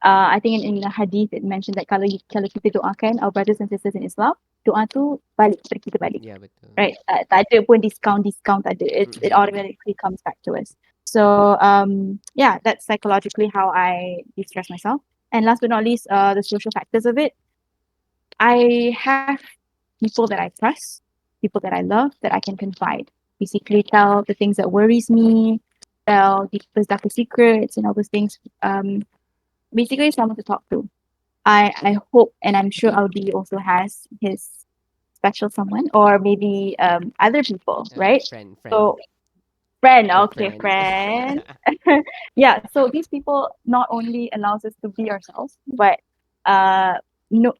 I think in the hadith it mentioned that kalau kita doakan our brothers and sisters in Islam, doa tu balik kepada kita balik. Yeah, betul. Right? Tak ada pun discount tak ada. It Mm-hmm. automatically comes back to us. So yeah, that's psychologically how I de-stress myself. And last but not least, the social factors of it. I have people that I trust, people that I love, that I can confide. Basically, tell the things that worries me, tell deepest darkest secrets and all those things. Basically, someone to talk to. I hope and I'm sure Aldi also has his special someone, or maybe other people, right? Friend. So friend, A okay, friend. friend. Yeah, so these people not only allows us to be ourselves, but uh no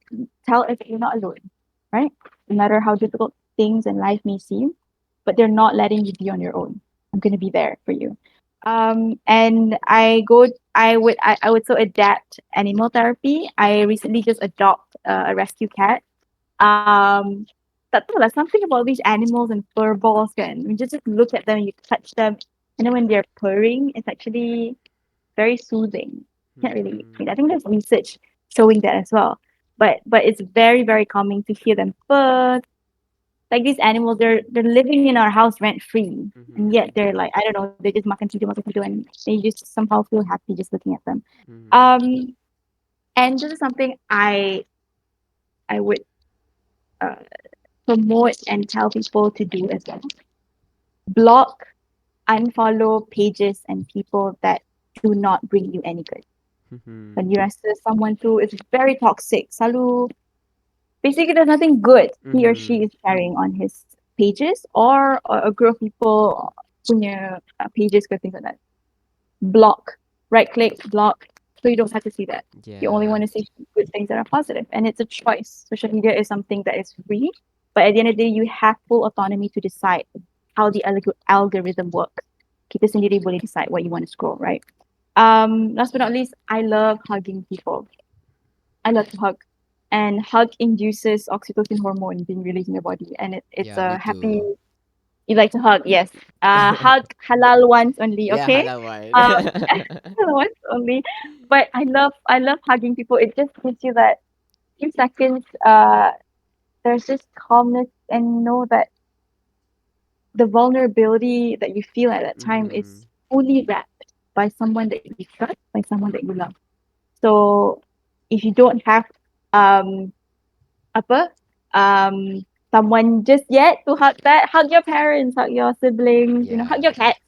tell us that you're not alone, right? No matter how difficult things in life may seem, but they're not letting you be on your own. I'm gonna be there for you. And I would so adapt animal therapy. I recently just adopt a rescue cat. Um tak tahu lah, something about these animals and fur balls kan. You just look at them, you touch them, and then when they're purring, it's actually very soothing. Can't really Mm-hmm. explain. I think there's research showing that as well. But it's very, very calming to hear them purr. Like these animals, they're living in our house rent free. And yet Mm-hmm. they're like, I don't know, they just makan tidur, and they just somehow feel happy just looking at them. Mm-hmm. Um and this is something I would uh, promote and tell people to do as well. Block, unfollow pages and people that do not bring you any good. Mm-hmm. When you rasa someone tu is very toxic, selalu basically there's nothing good he or Mm-hmm. she is sharing on his pages, or a group of people punya pages ke things like that. Block, right click, block, so you don't have to see that. You only Yeah. want to see good things that are positive, and it's a choice. Social media is something that is free, but at the end of the day, you have full autonomy to decide how the algorithm works. Kita sendiri boleh decide what you want to scroll, right? Last but not least, I love hugging people. I love to hug, and hug induces oxytocin hormone being released in your body, and it's Yeah, me a happy. too. You like to hug, yes. Hug halal ones only, Yeah, okay? halal one. Um, halal ones only. But I love hugging people. It just gives you that few seconds. There's just calmness, and know that the vulnerability that you feel at that time Mm-hmm. is fully wrapped by someone that you trust, by someone that you love. So if you don't have um apa someone just yet to hug that, hug your parents, hug your siblings, hug your Yeah. cats.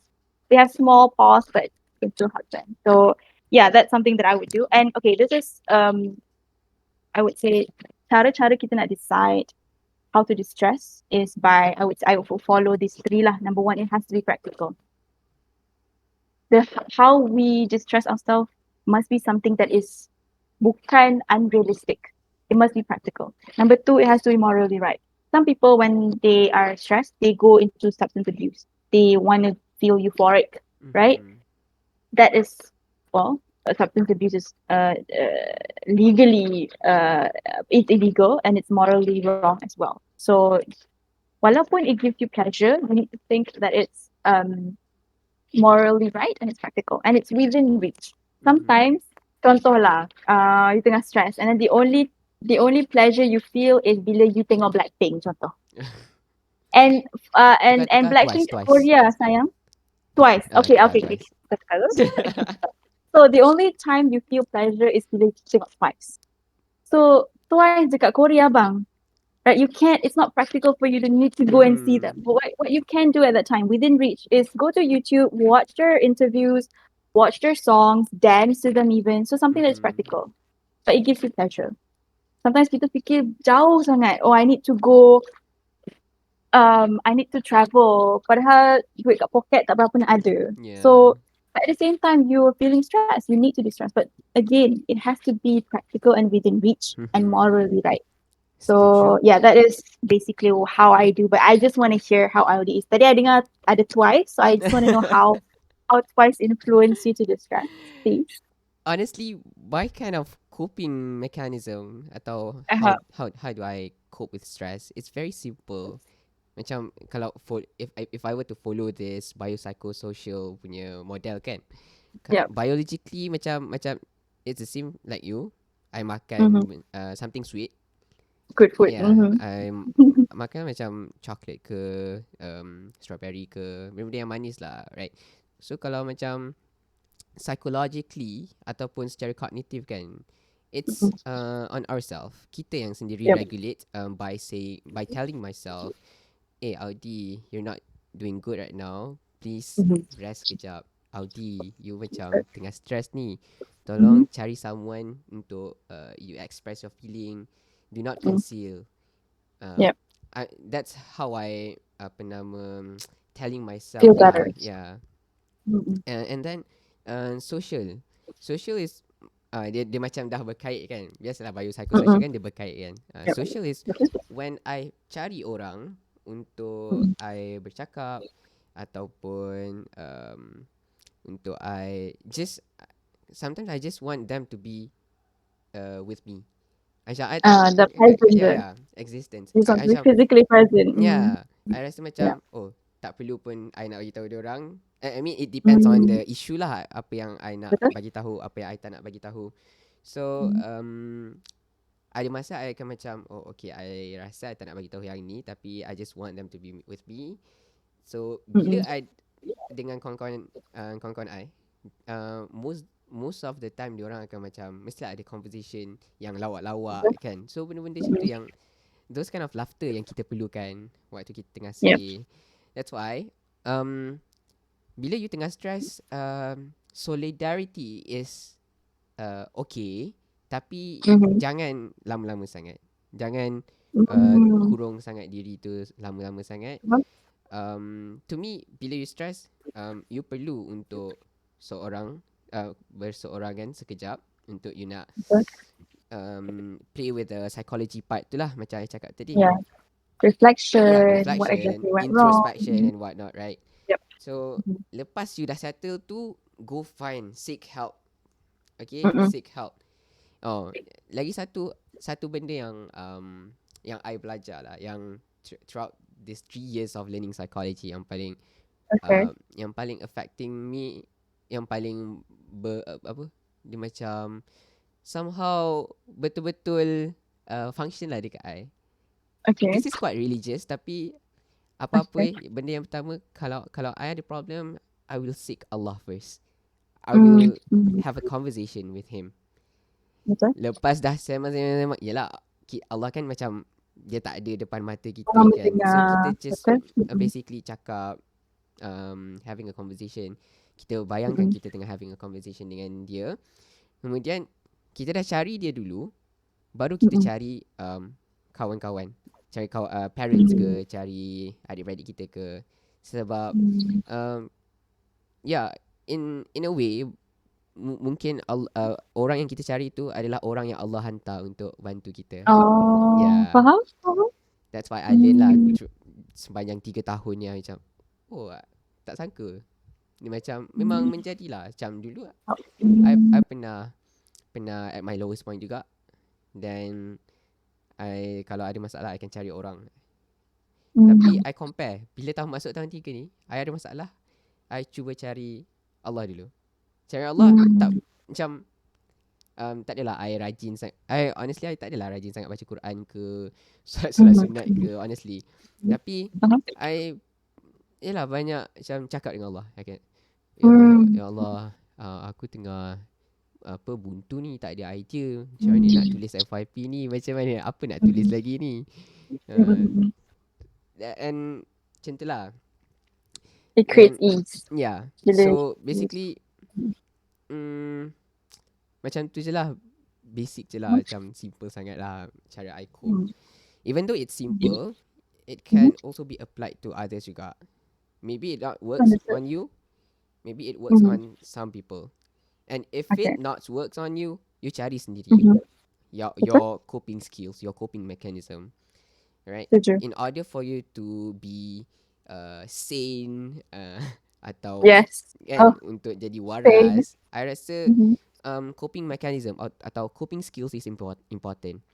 They have small paws, but you can still hug them. So yeah, that's something that I would do. And okay, this is I would say cara-cara kita nak decide how to distress is by I will follow these three lah. Number one, it has to be practical. The how we distress ourselves must be something that is bukan unrealistic. It must be practical. Number two, it has to be morally right. Some people, when they are stressed, they go into substance abuse. They want to feel euphoric, right? Mm-hmm. That is, well, substance abuse is legally it's illegal and it's morally wrong as well. So walaupun it gives you pleasure, you need to think that it's morally right and it's practical and it's within reach. Mm-hmm. Sometimes, contoh lah, you tengah stress and then the only pleasure you feel is bila you tengok Blackpink contoh. And and Tukar-tukar twice, Blackpink kat twice. Korea sayang. Twice. Okay, Tukar okay, okay. twice. Okay. So the only time you feel pleasure is bila you tengok twice. So twice dekat Korea bang. Right, you can't. It's not practical for you to need to go and see them. Mm-hmm. But what you can do at that time, within reach, is go to YouTube, watch their interviews, watch their songs, dance to them even. So something that's Mm-hmm. practical, but it gives you pleasure. Sometimes kita fikir jauh sangat. Oh, I need to go. I need to travel. Padahal duit kat poket tak berapa nak ada. Yeah. So at the same time, you're feeling stressed. You need to be stressed. But again, it has to be practical and within reach and Mm-hmm. morally right. Setuju. So yeah, that is basically how I do. But I just want to hear how Audi is. Tadi I dengar ada twice, so I just want to know how twice influence you to distress, please. Honestly, my kind of coping mechanism atau Uh-huh. how do I cope with stress? It's very simple. Macam kalau if I were to follow this biopsychosocial punya model kan, Yep. biologically macam it's the same like you. I Mm-hmm. makan something sweet. Good food. Yeah, Mm-hmm. I makan macam chocolate ke, strawberry ke, benda yang manis lah, right? So kalau macam psychologically ataupun secara kognitif kan, it's Mm-hmm. on ourselves. Kita yang sendiri Yep. regulate by telling myself, Audi, you're not doing good right now. Please Mm-hmm. rest kejap. Audi, you macam tengah stress ni. Mm-hmm. Tolong cari someone untuk you express your feeling. Do not Mm-hmm. conceal. Uh, Yep. that's how I apa nama telling myself Feel lah. better. Yeah. Mm-hmm. And then social is dia macam dah berkait kan. Biasalah biopsychosocial Mm-hmm. kan dia berkait kan. Yep. Social is Okay. when I cari orang untuk Mm-hmm. I bercakap ataupun untuk I just sometimes I just want them to be with me. Macam I tak The present. ya ya existence. You want to be Macam physically present. Mm-hmm. ya, I rasa Yeah. macam oh tak perlu pun I nak bagi tahu dia orang. I mean it depends on Mm-hmm. the issue lah apa yang I nak Betul. bagi tahu, apa yang I tak nak bagi tahu. So Mm-hmm. ada masa I akan macam oh okay I rasa I tak nak bagi tahu yang ni tapi I just want them to be with me. So bila Mm-hmm. I dengan kawan-kawan I most of the time diorang akan macam mesti ada conversation yang lawak-lawak kan. So benda-benda macam tu yang those kind of laughter yang kita perlukan waktu kita tengah Yep. sedih. That's why bila you tengah stress, solidarity is okay, tapi Mm-hmm. jangan lama-lama sangat. Jangan Mm-hmm. kurung sangat diri tu lama-lama sangat. To me, bila you stress, you perlu untuk seorang berseorangan sekejap untuk you nak play with the psychology part tu lah macam I cakap tadi. Yeah. Yeah, Reflection. What reflection, exactly went wrong? introspection and whatnot, right? Yep. So Mhm. lepas you dah settle tu, go find, seek help. Okay, Mm-mm. seek help. Oh, lagi satu benda yang I belajar lah, yang throughout these 3 years of learning psychology Okay. yang paling affecting me, yang paling apa? Dia macam somehow betul-betul function lah dekat I. Okay. This is quite religious tapi apa-apa Okay. benda yang pertama kalau I ada problem, I will seek Allah first. I will Mm. have a conversation with him. Betul. Lepas dah sembang, yelah Allah kan macam dia tak ada depan mata kita Orang kan. So kita mendengar. just Betul. Mm-mm. basically cakap, having a conversation. Kita bayangkan Mm-mm. kita tengah having a conversation dengan dia. Kemudian kita dah cari dia dulu, baru kita Mm-mm. cari kawan-kawan. Cari parents Mm. ke, cari adik-beradik kita ke. Sebab Mm. um, yeah, in a way mungkin orang yang kita cari tu adalah orang yang Allah hantar untuk bantu kita. Oh, Yeah, faham? Faham? that's why I learn lah Hmm. sepanjang 3 tahun ni macam, oh tak sangka. Ni macam memang Hmm. menjadilah macam dulu I Hmm. pernah at my lowest point juga. Dan kalau ada masalah I akan cari orang. Tapi Hmm. I compare bila masuk tahun 3 ni, I ada masalah, I cuba cari Allah dulu. Cari Allah tak Hmm. macam tak adalah I rajin sangat. Honestly I tak adalah rajin sangat baca Quran ke, solat Hmm. sunat ke honestly. Tapi Faham? I yalah banyak macam cakap dengan Allah. Okay. Hmm. Ya Allah, aku tengah buntu ni, tak ada idea macam mana nak Hmm. tulis FYP ni, macam mana apa nak tulis Hmm. lagi ni. uh, Hmm. and macam tu lah. It creates And ease. yeah, Bila. so basically mm, macam tu je lah, basic je lah, macam simple sangat lah cara I cope. Hmm. Even though it's Hmm. simple, it Hmm. can also be applied to others juga. Maybe it not works Understood. on you, maybe it works Hmm. on some people. And if it Okay. not works on you, you cari sendiri Hmm. Betul? your coping skills, your coping mechanism, right? Setuju. In order for you to be sane, atau Yes. kan Oh, untuk jadi same. waras, I rasa Hmm. coping mechanism atau coping skills is important.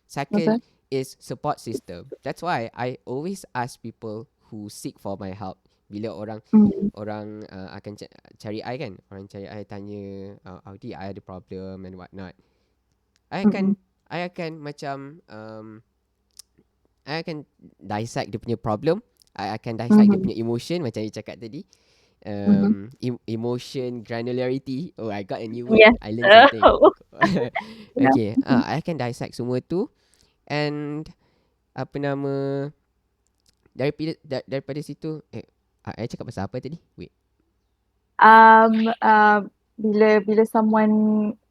Second Betul? is support system. That's why I always ask people who seek for my help. Bila orang Hmm. orang akan cari I kan, orang cari I tanya, Audi I ada problem and what not. I Hmm. akan I akan macam I akan dissect dia punya problem. I akan dissect dia Hmm. punya emotion macam you cakap tadi. Hmm. Emotion granularity. Oh, I got a new word. Yes. I learned something. Oh, yeah. Okay, I akan dissect semua tu. And apa nama, daripada situ I cakap pasal apa tadi? Wait. Um, uh, bila someone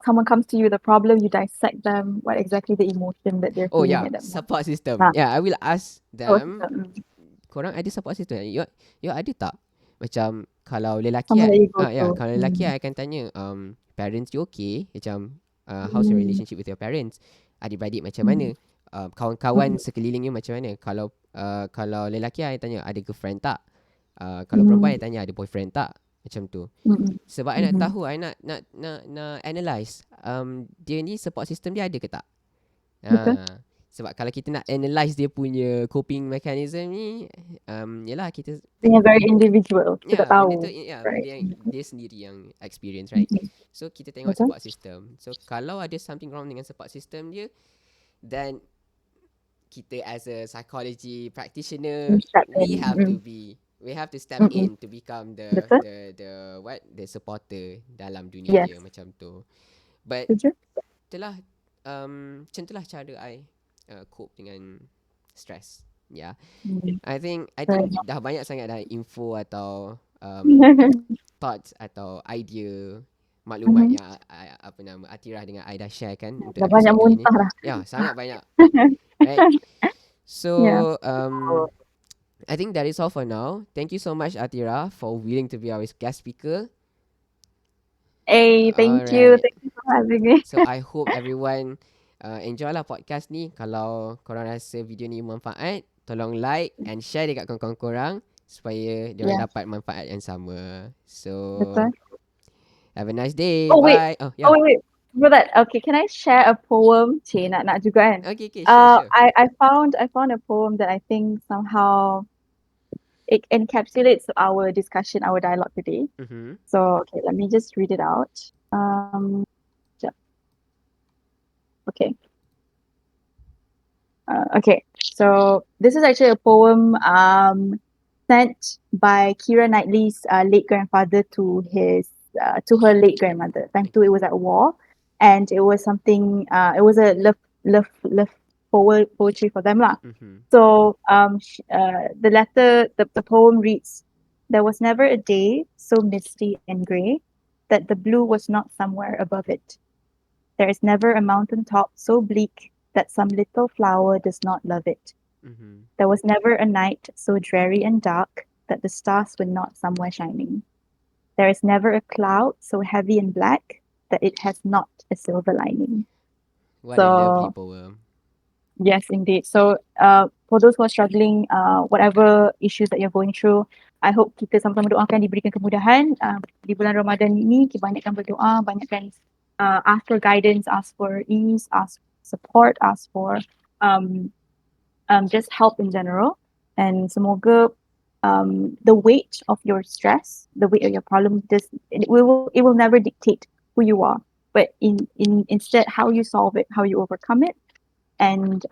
comes to you with a problem, you dissect them, what exactly the emotion that they're Oh feeling yeah, at that moment. support system. Yeah, I will ask Oh, them, korang ada support system? You ada tak? Macam kalau lelaki someone that you go yeah, to. kalau lelaki I akan tanya, parents you okay? Macam how's your relationship with your parents? Adik-beradik macam mana? Kawan-kawan sekeliling you macam mana? Kalau lelaki I tanya ada girlfriend tak? Kalau perempuan I tanya ada boyfriend tak? Macam tu. Sebab I nak tahu, I nak analyse dia ni support system dia ada ke tak. Betul. Sebab kalau kita nak analyse dia punya coping mechanism ni, yelah kita Dia very individual. Kita tak benda tu tahu. Right. dia sendiri yang experience, right? So kita tengok Betul. support system. So kalau ada something wrong dengan support system dia, then kita as a psychology practitioner, Step we in. have to step in to become Betul. the supporter dalam dunia Yes. dia macam tu. But Setuju. itulah macam itulah cara I cope dengan stress. Yeah. I think Right. dah banyak sangat dah info atau thoughts atau idea, maklumat yang apa nama Athirah dengan I dah share kan untuk Dah banyak episod kali ni. muntah dah. Ya, sangat banyak. Right. So Yeah. I think that is all for now. Thank you so much Athirah for willing to be our guest speaker. Hey, thank you. Alright. Thank you for having me. So I hope everyone enjoy lah podcast ni. Kalau korang rasa video ni manfaat, tolong like and share dekat kawan-kawan korang supaya dia orang dapat manfaat yang sama. So Betul. have a nice day. Oh wait. Bye. Oh yeah. Oh wait. For that, okay. Can I share a poem? Cik, nak juga kan? Okay, sure. I found a poem that I think somehow it encapsulates our discussion, our dialogue today. So okay, let me just read it out. Okay. Okay, so this is actually a poem sent by Keira Knightley's late grandfather to her late grandmother. Time tu it was at war, and it was something. It was a love poetry for them lah. So the letter, the poem reads: "There was never a day so misty and grey that the blue was not somewhere above it. There is never a mountain top so bleak that some little flower does not love it. There was never a night so dreary and dark that the stars were not somewhere shining. There is never a cloud so heavy and black that it has not a silver lining. What a lovely So poem. yes, indeed. So, for those who are struggling, whatever issues that you're going through, I hope kita sama-sama doakan diberikan kemudahan. Di bulan Ramadan ini, kita banyakkan berdoa, banyakkan ask for guidance, ask for ease, ask support, ask for um, just help in general. And semoga the weight of your stress, the weight of your problem, it will never dictate who you are, but in instead how you solve it, how you overcome it, and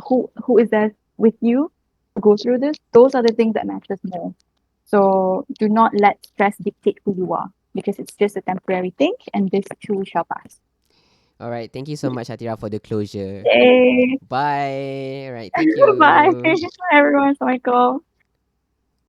who is there with you to go through this. Those are the things that matters more. So do not let stress dictate who you are, because it's just a temporary thing, and this too shall pass. All right. Thank you so much, Atira, for the closure. Yay! Bye. All right. Thank Bye. you. Bye everyone. Assalamualaikum.